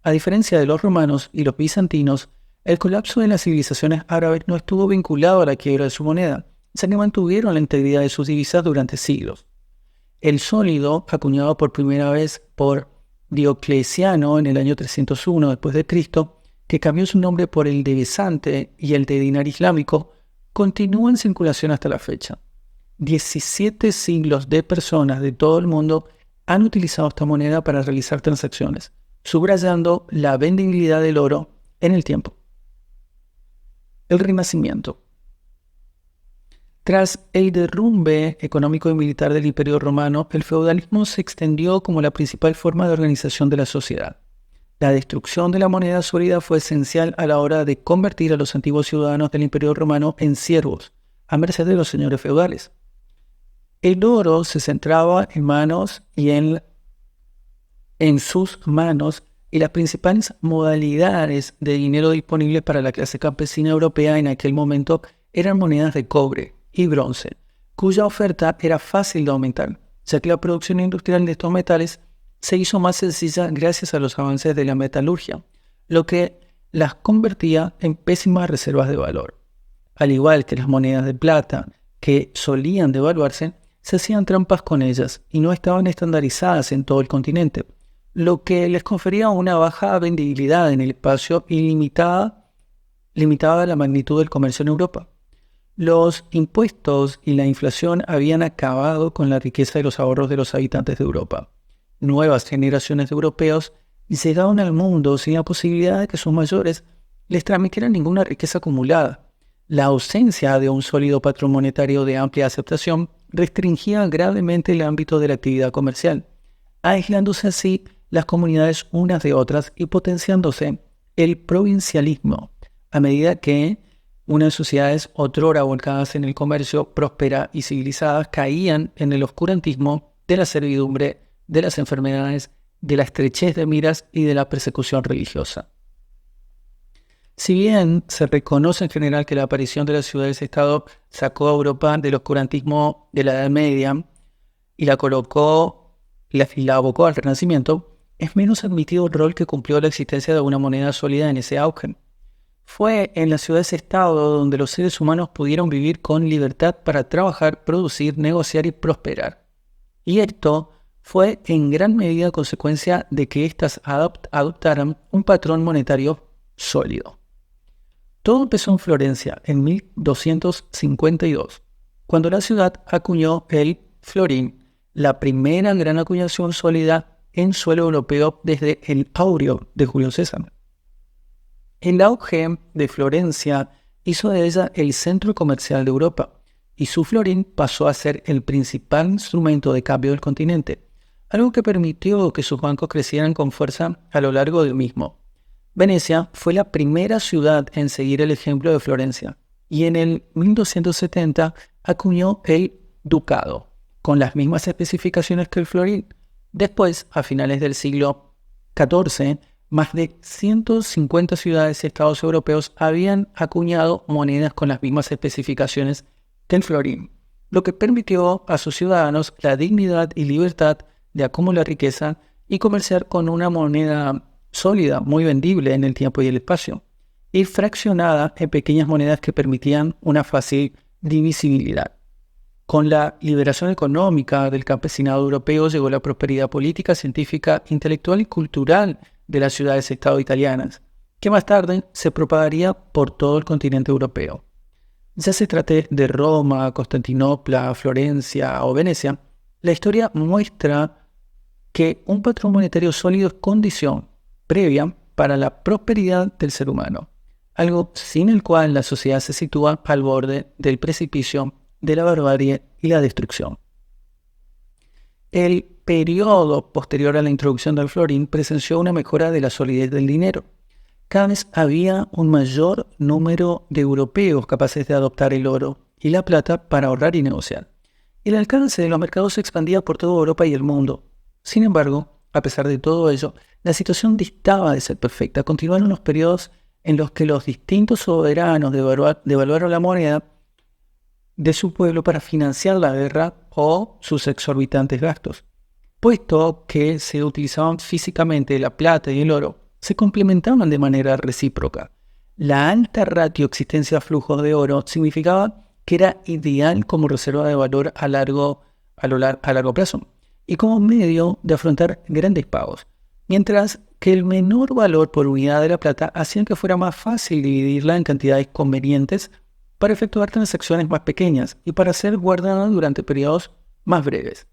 A diferencia de los romanos y los bizantinos, el colapso de las civilizaciones árabes no estuvo vinculado a la quiebra de su moneda, ya que mantuvieron la integridad de sus divisas durante siglos. El sólido, acuñado por primera vez por Diocleciano en el año 301 después de Cristo, que cambió su nombre por el de besante y el de dinar islámico, continúa en circulación hasta la fecha. 17 siglos de personas de todo el mundo han utilizado esta moneda para realizar transacciones, subrayando la vendibilidad del oro en el tiempo. El Renacimiento. Tras el derrumbe económico y militar del Imperio Romano, el feudalismo se extendió como la principal forma de organización de la sociedad. La destrucción de la moneda sólida fue esencial a la hora de convertir a los antiguos ciudadanos del Imperio Romano en siervos, a merced de los señores feudales. El oro se centraba en sus manos, y las principales modalidades de dinero disponibles para la clase campesina europea en aquel momento eran monedas de cobre y bronce, cuya oferta era fácil de aumentar, ya que la producción industrial de estos metales se hizo más sencilla gracias a los avances de la metalurgia, lo que las convertía en pésimas reservas de valor. Al igual que las monedas de plata, que solían devaluarse, se hacían trampas con ellas y no estaban estandarizadas en todo el continente, lo que les confería una baja vendibilidad en el espacio y limitaba la magnitud del comercio en Europa. Los impuestos y la inflación habían acabado con la riqueza y los ahorros de los habitantes de Europa. Nuevas generaciones de europeos llegaban al mundo sin la posibilidad de que sus mayores les transmitieran ninguna riqueza acumulada. La ausencia de un sólido patrón monetario de amplia aceptación restringía gravemente el ámbito de la actividad comercial, aislándose así las comunidades unas de otras y potenciándose el provincialismo, a medida que unas sociedades otrora volcadas en el comercio próspera y civilizadas caían en el oscurantismo de la servidumbre, de las enfermedades, de la estrechez de miras y de la persecución religiosa. Si bien se reconoce en general que la aparición de las ciudades-estado sacó a Europa del oscurantismo de la Edad Media y la abocó al Renacimiento, es menos admitido el rol que cumplió la existencia de una moneda sólida en ese auge. Fue en las ciudades-estado donde los seres humanos pudieron vivir con libertad para trabajar, producir, negociar y prosperar. Y esto fue en gran medida consecuencia de que éstas adoptaran un patrón monetario sólido. Todo empezó en Florencia en 1252, cuando la ciudad acuñó el florín, la primera gran acuñación sólida en suelo europeo desde el Áureo de Julio César. El auge de Florencia hizo de ella el centro comercial de Europa, y su florín pasó a ser el principal instrumento de cambio del continente, algo que permitió que sus bancos crecieran con fuerza a lo largo del mismo. Venecia fue la primera ciudad en seguir el ejemplo de Florencia, y en el 1270 acuñó el ducado, con las mismas especificaciones que el florín. Después, a finales del siglo XIV, más de 150 ciudades y estados europeos habían acuñado monedas con las mismas especificaciones que el florín, lo que permitió a sus ciudadanos la dignidad y libertad de acumular riqueza y comerciar con una moneda sólida, muy vendible en el tiempo y el espacio, y fraccionada en pequeñas monedas que permitían una fácil divisibilidad. Con la liberación económica del campesinado europeo llegó la prosperidad política, científica, intelectual y cultural de las ciudades-estado italianas, que más tarde se propagaría por todo el continente europeo. Ya se trate de Roma, Constantinopla, Florencia o Venecia, la historia muestra que un patrón monetario sólido es condición previa para la prosperidad del ser humano, algo sin el cual la sociedad se sitúa al borde del precipicio, de la barbarie y la destrucción. El periodo posterior a la introducción del florín presenció una mejora de la solidez del dinero. Cada vez había un mayor número de europeos capaces de adoptar el oro y la plata para ahorrar y negociar. El alcance de los mercados se expandía por toda Europa y el mundo. Sin embargo, a pesar de todo ello, la situación distaba de ser perfecta. Continuaron los periodos en los que los distintos soberanos devaluaron la moneda de su pueblo para financiar la guerra o sus exorbitantes gastos. Puesto que se utilizaban físicamente la plata y el oro, se complementaban de manera recíproca. La alta ratio existencia-flujo de oro significaba que era ideal como reserva de valor a largo plazo y como medio de afrontar grandes pagos, mientras que el menor valor por unidad de la plata hacía que fuera más fácil dividirla en cantidades convenientes para efectuar transacciones más pequeñas y para ser guardada durante periodos más breves.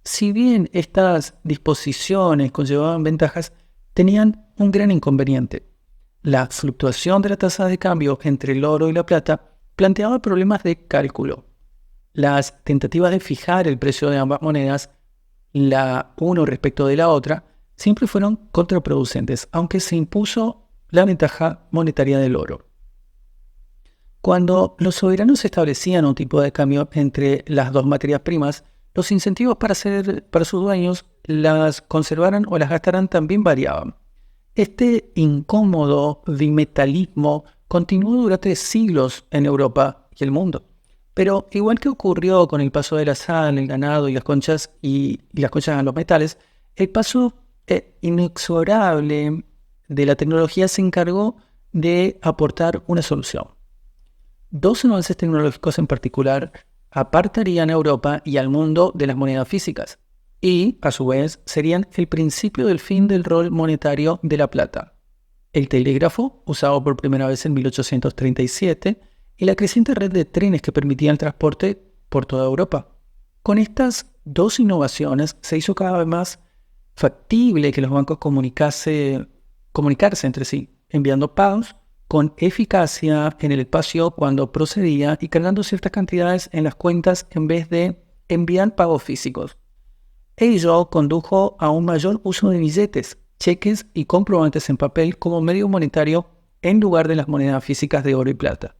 Si bien estas disposiciones conllevaban ventajas, tenían un gran inconveniente. La fluctuación de la tasa de cambio entre el oro y la plata planteaba problemas de cálculo. Las tentativas de fijar el precio de ambas monedas, la una respecto de la otra, siempre fueron contraproducentes, aunque se impuso la ventaja monetaria del oro. Cuando los soberanos establecían un tipo de cambio entre las dos materias primas, los incentivos para sus dueños las conservaran o las gastaran también variaban. Este incómodo bimetalismo continuó durante siglos en Europa y el mundo. Pero igual que ocurrió con el paso de la sal, el ganado y las conchas a los metales, El paso inexorable de la tecnología se encargó de aportar una solución. Dos avances tecnológicos en particular apartarían a Europa y al mundo de las monedas físicas y, a su vez, serían el principio del fin del rol monetario de la plata. El telégrafo, usado por primera vez en 1837, y la creciente red de trenes que permitían el transporte por toda Europa. Con estas dos innovaciones se hizo cada vez más factible que los bancos comunicarse entre sí, enviando pagos con eficacia en el espacio cuando procedía y cargando ciertas cantidades en las cuentas en vez de enviar pagos físicos. Ello condujo a un mayor uso de billetes, cheques y comprobantes en papel como medio monetario en lugar de las monedas físicas de oro y plata.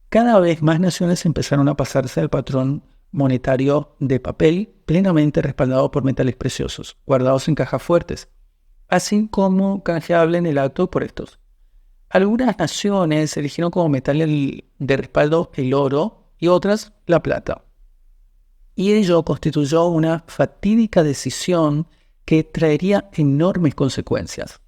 Cada vez más naciones empezaron a pasarse al patrón monetario de papel plenamente respaldado por metales preciosos, guardados en cajas fuertes, así como canjeable en el acto por estos. Algunas naciones eligieron como metal de respaldo el oro y otras la plata. Y ello constituyó una fatídica decisión que traería enormes consecuencias.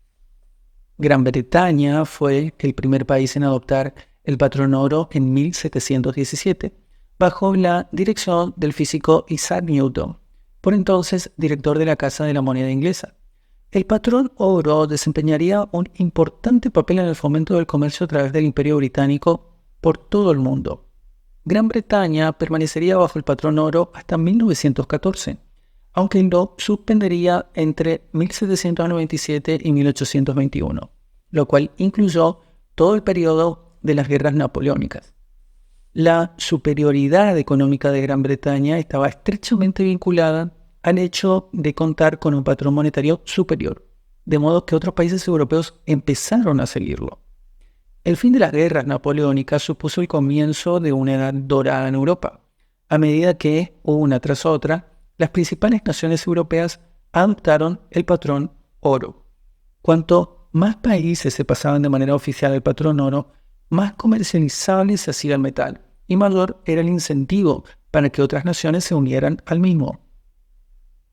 Gran Bretaña fue el primer país en adoptar el patrón oro en 1717, bajo la dirección del físico Isaac Newton, por entonces director de la Casa de la Moneda Inglesa. El patrón oro desempeñaría un importante papel en el fomento del comercio a través del Imperio Británico por todo el mundo. Gran Bretaña permanecería bajo el patrón oro hasta 1914, aunque lo suspendería entre 1797 y 1821, lo cual incluyó todo el periodo de las guerras napoleónicas. La superioridad económica de Gran Bretaña estaba estrechamente vinculada al hecho de contar con un patrón monetario superior, de modo que otros países europeos empezaron a seguirlo. El fin de las guerras napoleónicas supuso el comienzo de una edad dorada en Europa, a medida que, una tras otra, las principales naciones europeas adoptaron el patrón oro. Cuanto más países se pasaban de manera oficial al patrón oro, más comercializable se hacía el metal y mayor era el incentivo para que otras naciones se unieran al mismo.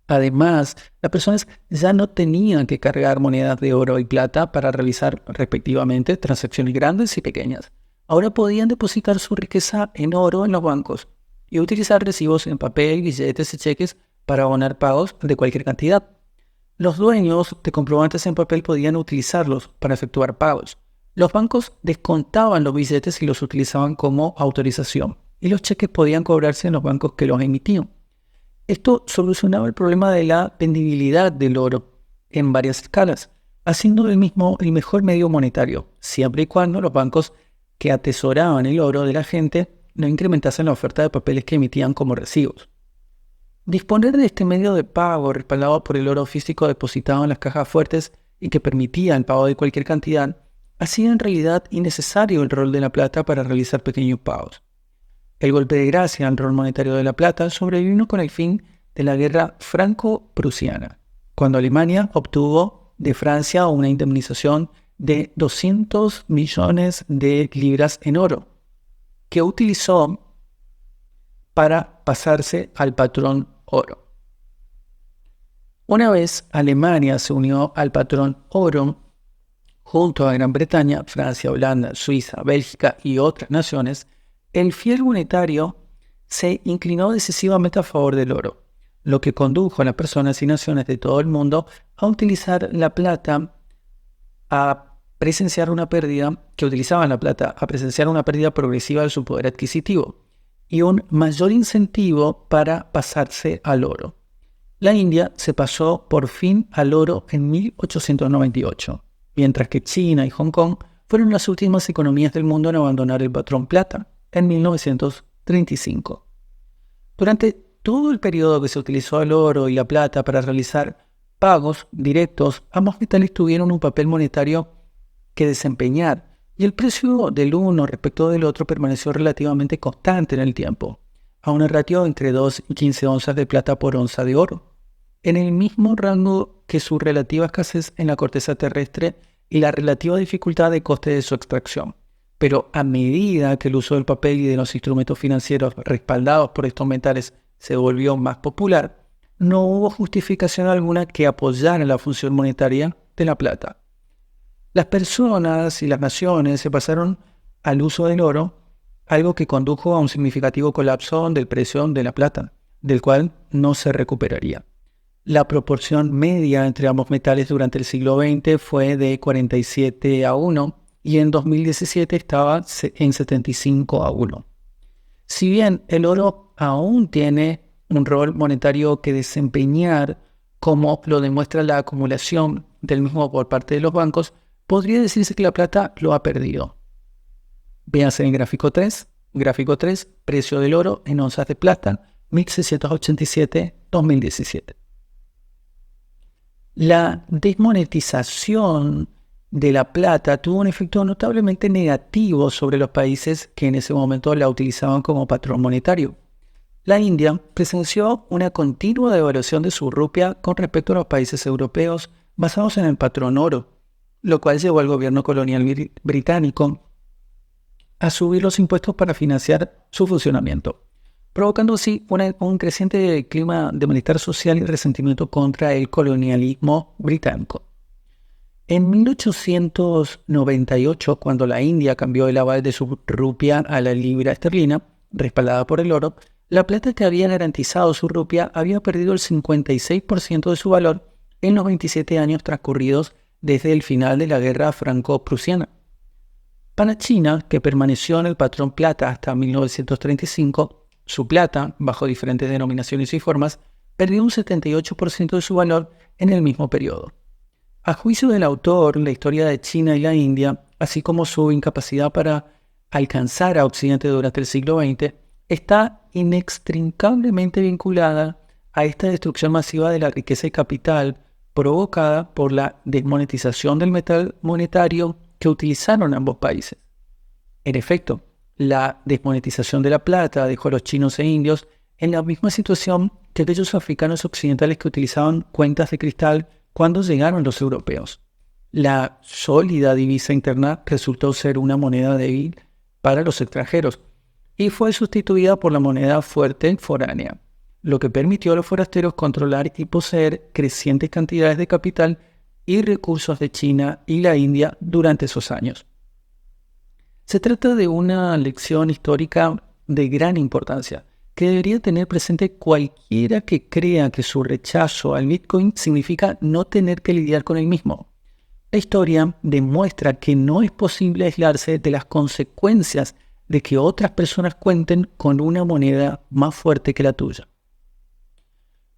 Además, las personas ya no tenían que cargar monedas de oro y plata para realizar respectivamente transacciones grandes y pequeñas. Ahora podían depositar su riqueza en oro en los bancos y utilizar recibos en papel, billetes y cheques para abonar pagos de cualquier cantidad. Los dueños de comprobantes en papel podían utilizarlos para efectuar pagos. Los bancos descontaban los billetes y los utilizaban como autorización, y los cheques podían cobrarse en los bancos que los emitían. Esto solucionaba el problema de la vendibilidad del oro en varias escalas, haciendo del mismo el mejor medio monetario, siempre y cuando los bancos que atesoraban el oro de la gente no incrementasen la oferta de papeles que emitían como recibos. Disponer de este medio de pago respaldado por el oro físico depositado en las cajas fuertes y que permitía el pago de cualquier cantidad, hacía en realidad innecesario el rol de la plata para realizar pequeños pagos. El golpe de gracia al rol monetario de la plata sobrevino con el fin de la guerra franco-prusiana, cuando Alemania obtuvo de Francia una indemnización de 200 millones de libras en oro, que utilizó para pasarse al patrón oro. Una vez Alemania se unió al patrón oro, junto a Gran Bretaña, Francia, Holanda, Suiza, Bélgica y otras naciones, el fiel monetario se inclinó decisivamente a favor del oro, lo que condujo a las personas y naciones de todo el mundo a utilizar la plata a presenciar una pérdida progresiva de su poder adquisitivo y un mayor incentivo para pasarse al oro. La India se pasó por fin al oro en 1898, mientras que China y Hong Kong fueron las últimas economías del mundo en abandonar el patrón plata en 1935. Durante todo el periodo que se utilizó el oro y la plata para realizar pagos directos, ambos metales tuvieron un papel monetario que desempeñar y el precio del uno respecto del otro permaneció relativamente constante en el tiempo, a una ratio entre 2 y 15 onzas de plata por onza de oro, en el mismo rango que su relativa escasez en la corteza terrestre y la relativa dificultad de coste de su extracción. Pero a medida que el uso del papel y de los instrumentos financieros respaldados por estos metales se volvió más popular, no hubo justificación alguna que apoyara la función monetaria de la plata. Las personas y las naciones se pasaron al uso del oro, algo que condujo a un significativo colapso del precio de la plata, del cual no se recuperaría. La proporción media entre ambos metales durante el siglo XX fue de 47:1 y en 2017 estaba en 75:1. Si bien el oro aún tiene un rol monetario que desempeñar, como lo demuestra la acumulación del mismo por parte de los bancos, podría decirse que la plata lo ha perdido. Véanse en el gráfico 3. Gráfico 3, precio del oro en onzas de plata, 1687-2017. La desmonetización de la plata tuvo un efecto notablemente negativo sobre los países que en ese momento la utilizaban como patrón monetario. La India presenció una continua devaluación de su rupia con respecto a los países europeos basados en el patrón oro, lo cual llevó al gobierno colonial británico a subir los impuestos para financiar su funcionamiento, provocando así un creciente clima de malestar social y resentimiento contra el colonialismo británico. En 1898, cuando la India cambió el aval de su rupia a la libra esterlina, respaldada por el oro, la plata que había garantizado su rupia había perdido el 56% de su valor en los 27 años transcurridos desde el final de la guerra franco-prusiana. Para China, que permaneció en el patrón plata hasta 1935, su plata, bajo diferentes denominaciones y formas, perdió un 78% de su valor en el mismo periodo. A juicio del autor, la historia de China y la India, así como su incapacidad para alcanzar a Occidente durante el siglo XX, está inextricablemente vinculada a esta destrucción masiva de la riqueza y capital provocada por la desmonetización del metal monetario que utilizaron ambos países. En efecto, la desmonetización de la plata dejó a los chinos e indios en la misma situación que aquellos africanos occidentales que utilizaban cuentas de cristal cuando llegaron los europeos. La sólida divisa interna resultó ser una moneda débil para los extranjeros y fue sustituida por la moneda fuerte foránea, lo que permitió a los forasteros controlar y poseer crecientes cantidades de capital y recursos de China y la India durante esos años. Se trata de una lección histórica de gran importancia que debería tener presente cualquiera que crea que su rechazo al Bitcoin significa no tener que lidiar con el mismo. La historia demuestra que no es posible aislarse de las consecuencias de que otras personas cuenten con una moneda más fuerte que la tuya.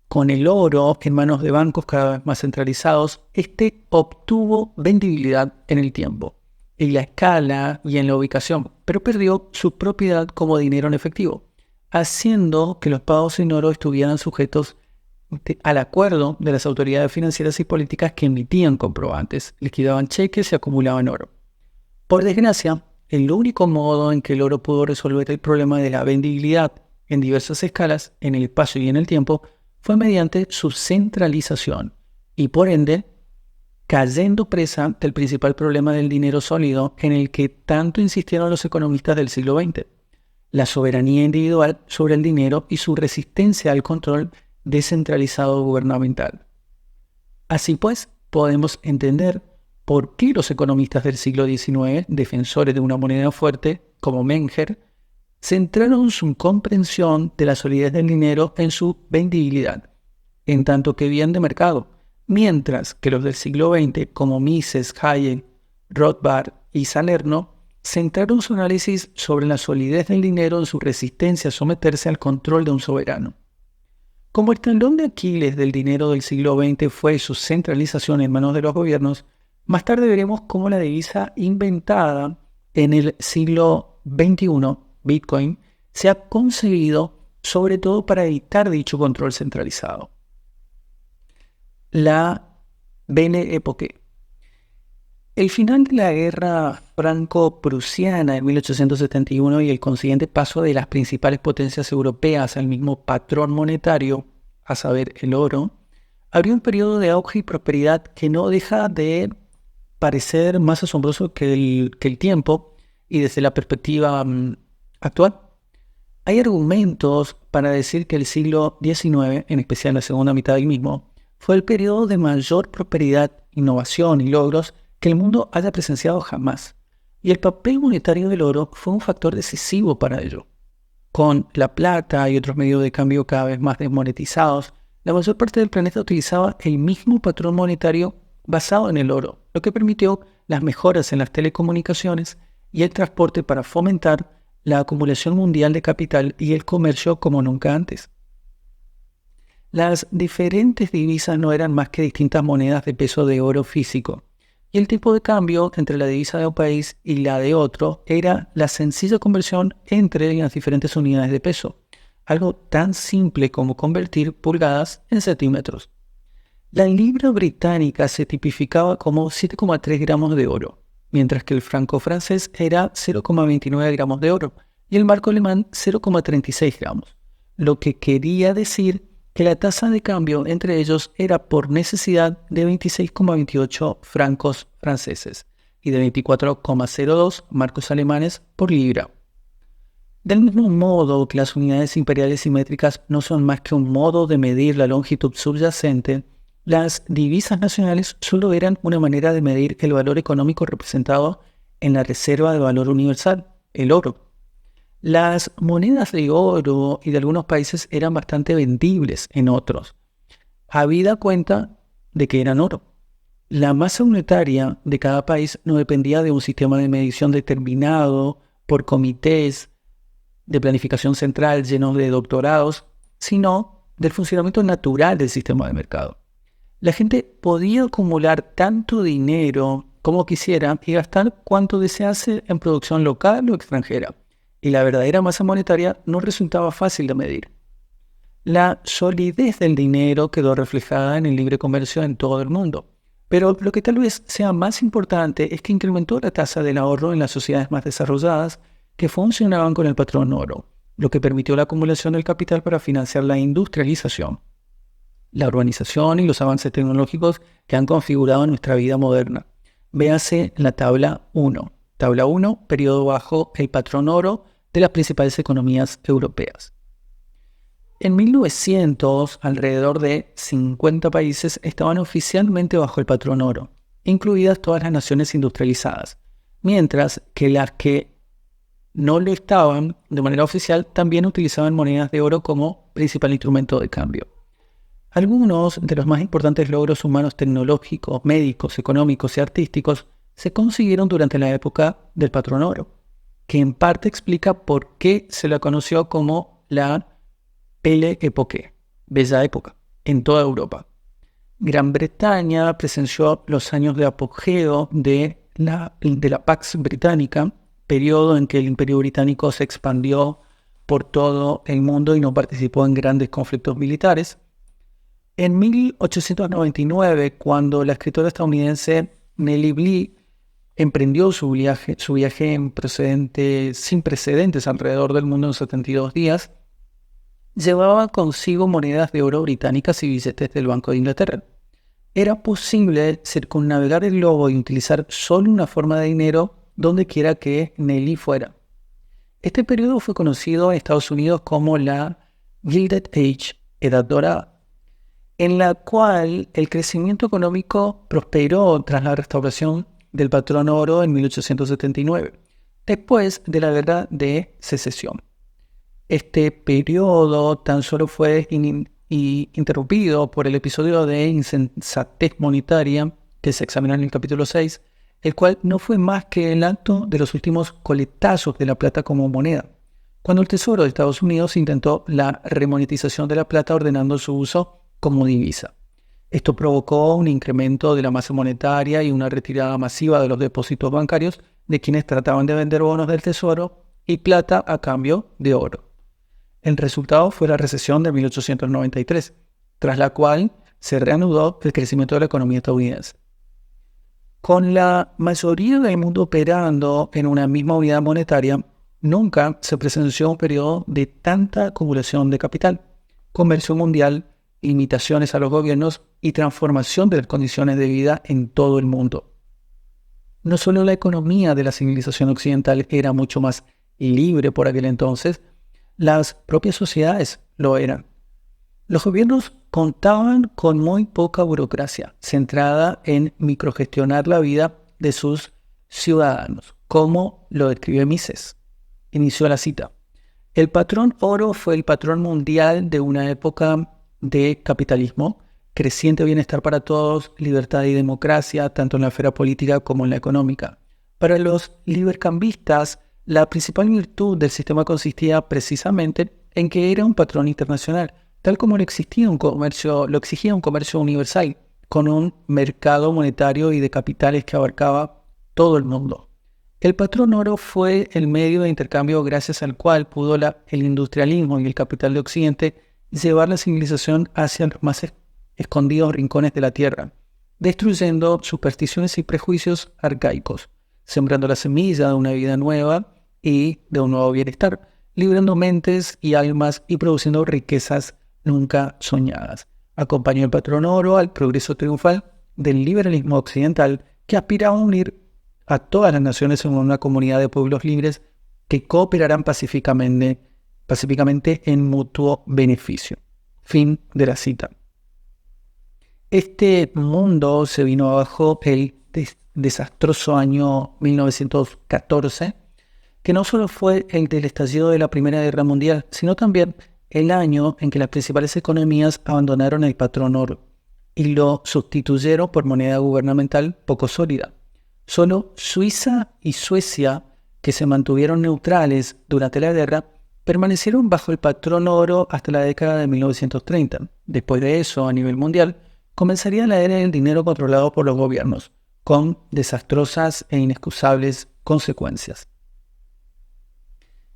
Con el oro en manos de bancos cada vez más centralizados, este obtuvo vendibilidad en el tiempo, en la escala y en la ubicación, pero perdió su propiedad como dinero en efectivo, haciendo que los pagos en oro estuvieran sujetos al acuerdo de las autoridades financieras y políticas que emitían comprobantes, liquidaban cheques y acumulaban oro. Por desgracia, el único modo en que el oro pudo resolver el problema de la vendibilidad en diversas escalas, en el espacio y en el tiempo, fue mediante su centralización y, por ende, cayendo presa del principal problema del dinero sólido en el que tanto insistieron los economistas del siglo XX, la soberanía individual sobre el dinero y su resistencia al control descentralizado gubernamental. Así pues, podemos entender por qué los economistas del siglo XIX, defensores de una moneda fuerte como Menger, centraron su comprensión de la solidez del dinero en su vendibilidad, en tanto que bien de mercado, mientras que los del siglo XX, como Mises, Hayek, Rothbard y Salerno, centraron su análisis sobre la solidez del dinero en su resistencia a someterse al control de un soberano. Como el talón de Aquiles del dinero del siglo XX fue su centralización en manos de los gobiernos, más tarde veremos cómo la divisa inventada en el siglo XXI, Bitcoin, se ha concebido sobre todo para evitar dicho control centralizado. La Belle Époque. El final de la guerra franco-prusiana en 1871 y el consiguiente paso de las principales potencias europeas al mismo patrón monetario, a saber, el oro, abrió un periodo de auge y prosperidad que no deja de parecer más asombroso que el tiempo y desde la perspectiva actual. Hay argumentos para decir que el siglo XIX, en especial la segunda mitad del mismo, fue el periodo de mayor prosperidad, innovación y logros que el mundo haya presenciado jamás. Y el papel monetario del oro fue un factor decisivo para ello. Con la plata y otros medios de cambio cada vez más desmonetizados, la mayor parte del planeta utilizaba el mismo patrón monetario basado en el oro, lo que permitió las mejoras en las telecomunicaciones y el transporte para fomentar la acumulación mundial de capital y el comercio como nunca antes. Las diferentes divisas no eran más que distintas monedas de peso de oro físico, y el tipo de cambio entre la divisa de un país y la de otro era la sencilla conversión entre las diferentes unidades de peso, algo tan simple como convertir pulgadas en centímetros. La libra británica se tipificaba como 7,3 gramos de oro, mientras que el franco francés era 0,29 gramos de oro y el marco alemán 0,36 gramos, lo que quería decir que la tasa de cambio entre ellos era por necesidad de 26,28 francos franceses y de 24,02 marcos alemanes por libra. Del mismo modo que las unidades imperiales simétricas no son más que un modo de medir la longitud subyacente, las divisas nacionales solo eran una manera de medir el valor económico representado en la reserva de valor universal, el oro. Las monedas de oro y de algunos países eran bastante vendibles en otros, habida cuenta de que eran oro. La masa monetaria de cada país no dependía de un sistema de medición determinado por comités de planificación central llenos de doctorados, sino del funcionamiento natural del sistema de mercado. La gente podía acumular tanto dinero como quisiera y gastar cuanto desease en producción local o extranjera, y la verdadera masa monetaria no resultaba fácil de medir. La solidez del dinero quedó reflejada en el libre comercio en todo el mundo, pero lo que tal vez sea más importante es que incrementó la tasa del ahorro en las sociedades más desarrolladas que funcionaban con el patrón oro, lo que permitió la acumulación del capital para financiar la industrialización, la urbanización y los avances tecnológicos que han configurado nuestra vida moderna. Véase la tabla 1. Tabla 1, periodo bajo el patrón oro de las principales economías europeas. En 1900, alrededor de 50 países estaban oficialmente bajo el patrón oro, incluidas todas las naciones industrializadas, mientras que las que no lo estaban de manera oficial también utilizaban monedas de oro como principal instrumento de cambio. Algunos de los más importantes logros humanos tecnológicos, médicos, económicos y artísticos se consiguieron durante la época del patrón oro, que en parte explica por qué se la conoció como la Belle Époque, Bella Época, en toda Europa. Gran Bretaña presenció los años de apogeo de la Pax Británica, periodo en que el Imperio Británico se expandió por todo el mundo y no participó en grandes conflictos militares. En 1899, cuando la escritora estadounidense Nellie Bly emprendió su viaje sin precedentes alrededor del mundo en 72 días, llevaba consigo monedas de oro británicas y billetes del Banco de Inglaterra. Era posible circunnavegar el globo y utilizar solo una forma de dinero donde quiera que Nellie fuera. Este periodo fue conocido en Estados Unidos como la Gilded Age, Edad Dorada, en la cual el crecimiento económico prosperó tras la restauración del patrón oro en 1879, después de la Guerra de Secesión. Este periodo tan solo fue interrumpido por el episodio de insensatez monetaria que se examinó en el capítulo 6, el cual no fue más que el acto de los últimos coletazos de la plata como moneda, cuando el Tesoro de Estados Unidos intentó la remonetización de la plata ordenando su uso como divisa. Esto provocó un incremento de la masa monetaria y una retirada masiva de los depósitos bancarios de quienes trataban de vender bonos del Tesoro y plata a cambio de oro. El resultado fue la recesión de 1893, tras la cual se reanudó el crecimiento de la economía estadounidense. Con la mayoría del mundo operando en una misma unidad monetaria, nunca se presenció un periodo de tanta acumulación de capital, comercio mundial, limitaciones a los gobiernos y transformación de las condiciones de vida en todo el mundo. No solo la economía de la civilización occidental era mucho más libre por aquel entonces, las propias sociedades lo eran. Los gobiernos contaban con muy poca burocracia, centrada en microgestionar la vida de sus ciudadanos, como lo describe Mises. Inició la cita. El patrón oro fue el patrón mundial de una época de capitalismo, creciente bienestar para todos, libertad y democracia, tanto en la esfera política como en la económica. Para los libercambistas, la principal virtud del sistema consistía precisamente en que era un patrón internacional, tal como lo exigía un comercio universal, con un mercado monetario y de capitales que abarcaba todo el mundo. El patrón oro fue el medio de intercambio gracias al cual pudo el industrialismo y el capital de Occidente llevar la civilización hacia los más escondidos rincones de la tierra, destruyendo supersticiones y prejuicios arcaicos, sembrando la semilla de una vida nueva y de un nuevo bienestar, librando mentes y almas y produciendo riquezas nunca soñadas. Acompañó el patrón oro al progreso triunfal del liberalismo occidental que aspiraba a unir a todas las naciones en una comunidad de pueblos libres que cooperarán pacíficamente en mutuo beneficio. Fin de la cita. Este mundo se vino abajo el desastroso año 1914, que no solo fue el del estallido de la Primera Guerra Mundial, sino también el año en que las principales economías abandonaron el patrón oro y lo sustituyeron por moneda gubernamental poco sólida. Solo Suiza y Suecia, que se mantuvieron neutrales durante la guerra, permanecieron bajo el patrón oro hasta la década de 1930. Después de eso, a nivel mundial, comenzaría la era del dinero controlado por los gobiernos, con desastrosas e inexcusables consecuencias.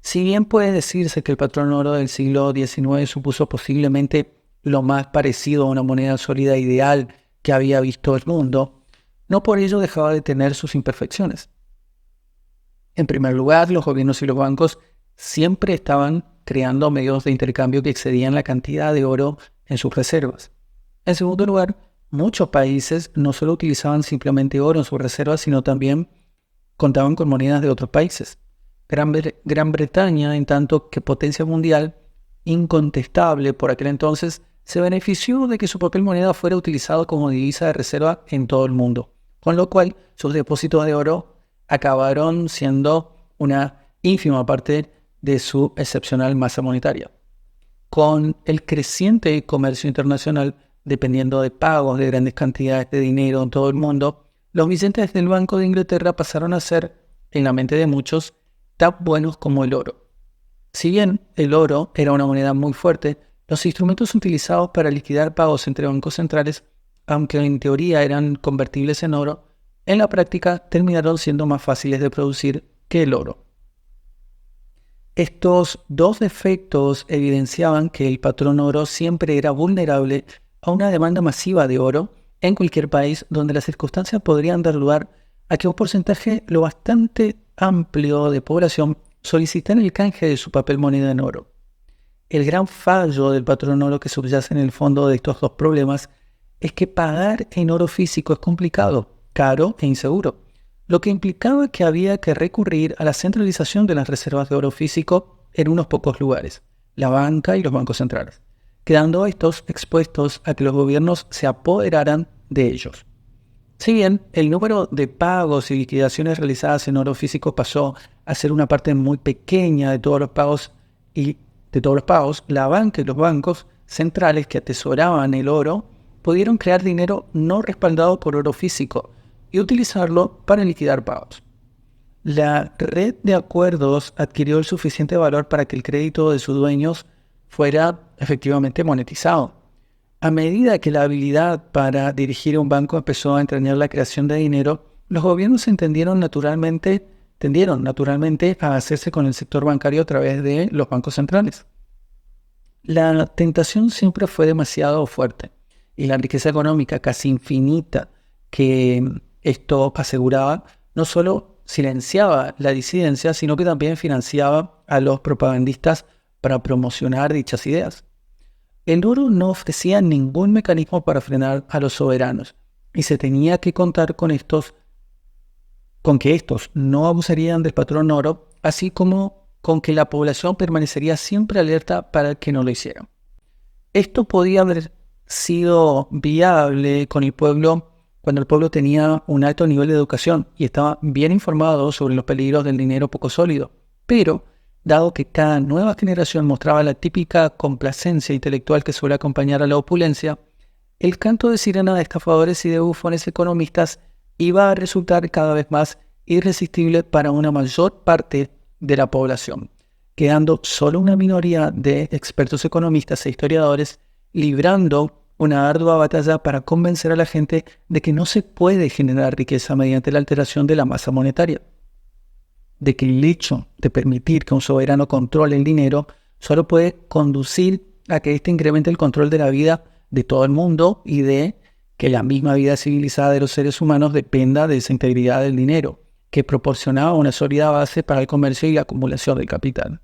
Si bien puede decirse que el patrón oro del siglo XIX supuso posiblemente lo más parecido a una moneda sólida ideal que había visto el mundo, no por ello dejaba de tener sus imperfecciones. En primer lugar, los gobiernos y los bancos siempre estaban creando medios de intercambio que excedían la cantidad de oro en sus reservas. En segundo lugar, muchos países no solo utilizaban simplemente oro en sus reservas, sino también contaban con monedas de otros países. Gran Bretaña, en tanto que potencia mundial, incontestable por aquel entonces, se benefició de que su papel moneda fuera utilizado como divisa de reserva en todo el mundo, con lo cual sus depósitos de oro acabaron siendo una ínfima parte de su excepcional masa monetaria. Con el creciente comercio internacional, dependiendo de pagos de grandes cantidades de dinero en todo el mundo, los billetes del Banco de Inglaterra pasaron a ser, en la mente de muchos, tan buenos como el oro. Si bien el oro era una moneda muy fuerte, los instrumentos utilizados para liquidar pagos entre bancos centrales, aunque en teoría eran convertibles en oro, en la práctica terminaron siendo más fáciles de producir que el oro. Estos dos defectos evidenciaban que el patrón oro siempre era vulnerable a una demanda masiva de oro en cualquier país donde las circunstancias podrían dar lugar a que un porcentaje lo bastante amplio de población solicitara el canje de su papel moneda en oro. El gran fallo del patrón oro que subyace en el fondo de estos dos problemas es que pagar en oro físico es complicado, caro e inseguro, lo que implicaba que había que recurrir a la centralización de las reservas de oro físico en unos pocos lugares, la banca y los bancos centrales, quedando estos expuestos a que los gobiernos se apoderaran de ellos. Si bien el número de pagos y liquidaciones realizadas en oro físico pasó a ser una parte muy pequeña de todos los pagos, la banca y los bancos centrales que atesoraban el oro pudieron crear dinero no respaldado por oro físico y utilizarlo para liquidar pagos. La red de acuerdos adquirió el suficiente valor para que el crédito de sus dueños fuera efectivamente monetizado. A medida que la habilidad para dirigir un banco empezó a entrañar la creación de dinero, los gobiernos tendieron naturalmente a hacerse con el sector bancario a través de los bancos centrales. La tentación siempre fue demasiado fuerte y la riqueza económica casi infinita que esto aseguraba no solo silenciaba la disidencia, sino que también financiaba a los propagandistas para promocionar dichas ideas. El oro no ofrecía ningún mecanismo para frenar a los soberanos y se tenía que contar con que estos no abusarían del patrón oro, así como con que la población permanecería siempre alerta para que no lo hicieran. Esto podía haber sido viable con el pueblo cuando el pueblo tenía un alto nivel de educación y estaba bien informado sobre los peligros del dinero poco sólido. Pero, dado que cada nueva generación mostraba la típica complacencia intelectual que suele acompañar a la opulencia, el canto de sirena de estafadores y de bufones economistas iba a resultar cada vez más irresistible para una mayor parte de la población, quedando solo una minoría de expertos economistas e historiadores librando una ardua batalla para convencer a la gente de que no se puede generar riqueza mediante la alteración de la masa monetaria, de que el hecho de permitir que un soberano controle el dinero solo puede conducir a que éste incremente el control de la vida de todo el mundo y de que la misma vida civilizada de los seres humanos dependa de esa integridad del dinero, que proporcionaba una sólida base para el comercio y la acumulación del capital.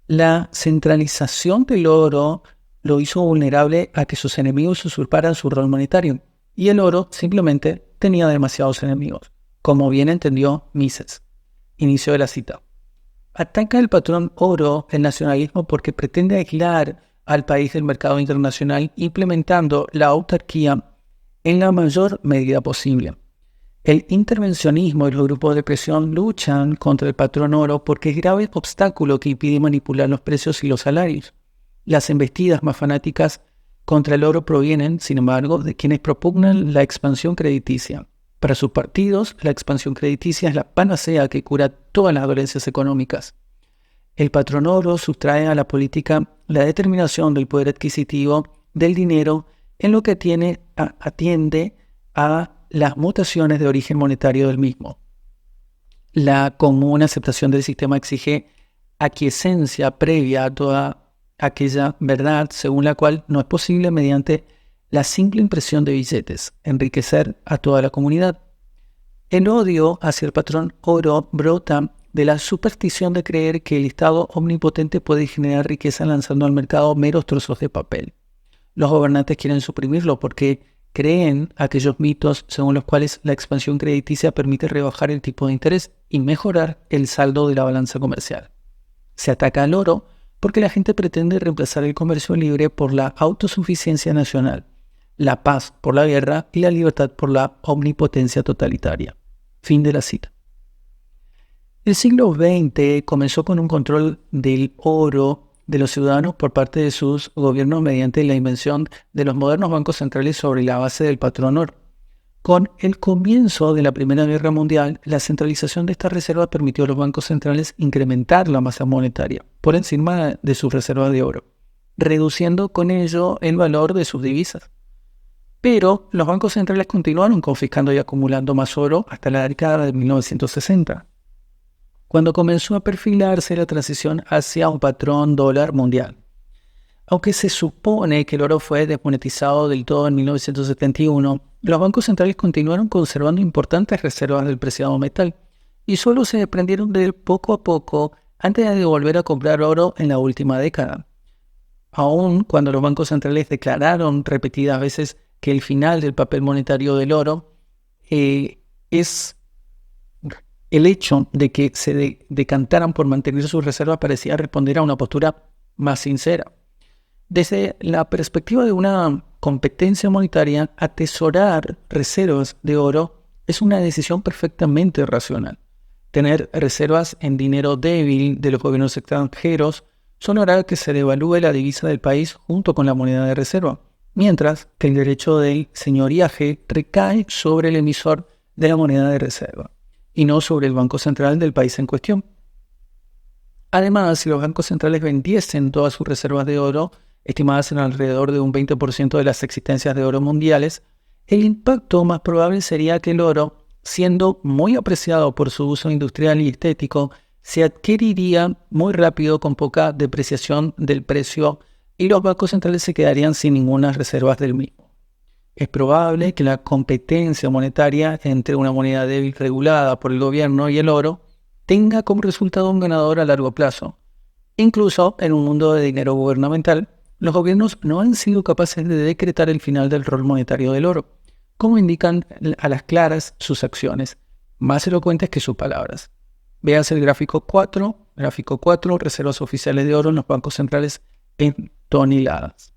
La centralización del oro lo hizo vulnerable a que sus enemigos usurparan su rol monetario, y el oro simplemente tenía demasiados enemigos, como bien entendió Mises. Inicio de la cita. Ataca el patrón oro el nacionalismo porque pretende aislar al país del mercado internacional implementando la autarquía en la mayor medida posible. El intervencionismo y los grupos de presión luchan contra el patrón oro porque es grave obstáculo que impide manipular los precios y los salarios. Las embestidas más fanáticas contra el oro provienen, sin embargo, de quienes propugnan la expansión crediticia. Para sus partidos, la expansión crediticia es la panacea que cura todas las dolencias económicas. El patrón oro sustrae a la política la determinación del poder adquisitivo del dinero en lo que atiende a las mutaciones de origen monetario del mismo. La común aceptación del sistema exige aquiescencia previa a toda aquella verdad según la cual no es posible mediante la simple impresión de billetes enriquecer a toda la comunidad. El odio hacia el patrón oro brota de la superstición de creer que el Estado omnipotente puede generar riqueza lanzando al mercado meros trozos de papel. Los gobernantes quieren suprimirlo porque creen aquellos mitos según los cuales la expansión crediticia permite rebajar el tipo de interés y mejorar el saldo de la balanza comercial. Se ataca al oro porque la gente pretende reemplazar el comercio libre por la autosuficiencia nacional, la paz por la guerra y la libertad por la omnipotencia totalitaria. Fin de la cita. El siglo XX comenzó con un control del oro de los ciudadanos por parte de sus gobiernos mediante la invención de los modernos bancos centrales sobre la base del patrón oro. Con el comienzo de la Primera Guerra Mundial, la centralización de estas reservas permitió a los bancos centrales incrementar la masa monetaria por encima de sus reservas de oro, reduciendo con ello el valor de sus divisas. Pero los bancos centrales continuaron confiscando y acumulando más oro hasta la década de 1960, cuando comenzó a perfilarse la transición hacia un patrón dólar mundial. Aunque se supone que el oro fue desmonetizado del todo en 1971, los bancos centrales continuaron conservando importantes reservas del preciado metal y solo se desprendieron de él poco a poco antes de volver a comprar oro en la última década. Aun cuando los bancos centrales declararon repetidas veces que el final del papel monetario del oro es el hecho de que se decantaran por mantener sus reservas parecía responder a una postura más sincera. Desde la perspectiva de una competencia monetaria, atesorar reservas de oro es una decisión perfectamente racional. Tener reservas en dinero débil de los gobiernos extranjeros solo hará que se devalúe la divisa del país junto con la moneda de reserva, mientras que el derecho del señoriaje recae sobre el emisor de la moneda de reserva y no sobre el Banco Central del país en cuestión. Además, si los bancos centrales vendiesen todas sus reservas de oro, estimadas en alrededor de un 20% de las existencias de oro mundiales, el impacto más probable sería que el oro, siendo muy apreciado por su uso industrial y estético, se adquiriría muy rápido con poca depreciación del precio y los bancos centrales se quedarían sin ninguna reservas del mismo. Es probable que la competencia monetaria entre una moneda débil regulada por el gobierno y el oro tenga como resultado un ganador a largo plazo. Incluso en un mundo de dinero gubernamental, los gobiernos no han sido capaces de decretar el final del rol monetario del oro, como indican a las claras sus acciones, más elocuentes que sus palabras. Veas el gráfico 4, reservas oficiales de oro en los bancos centrales en toneladas.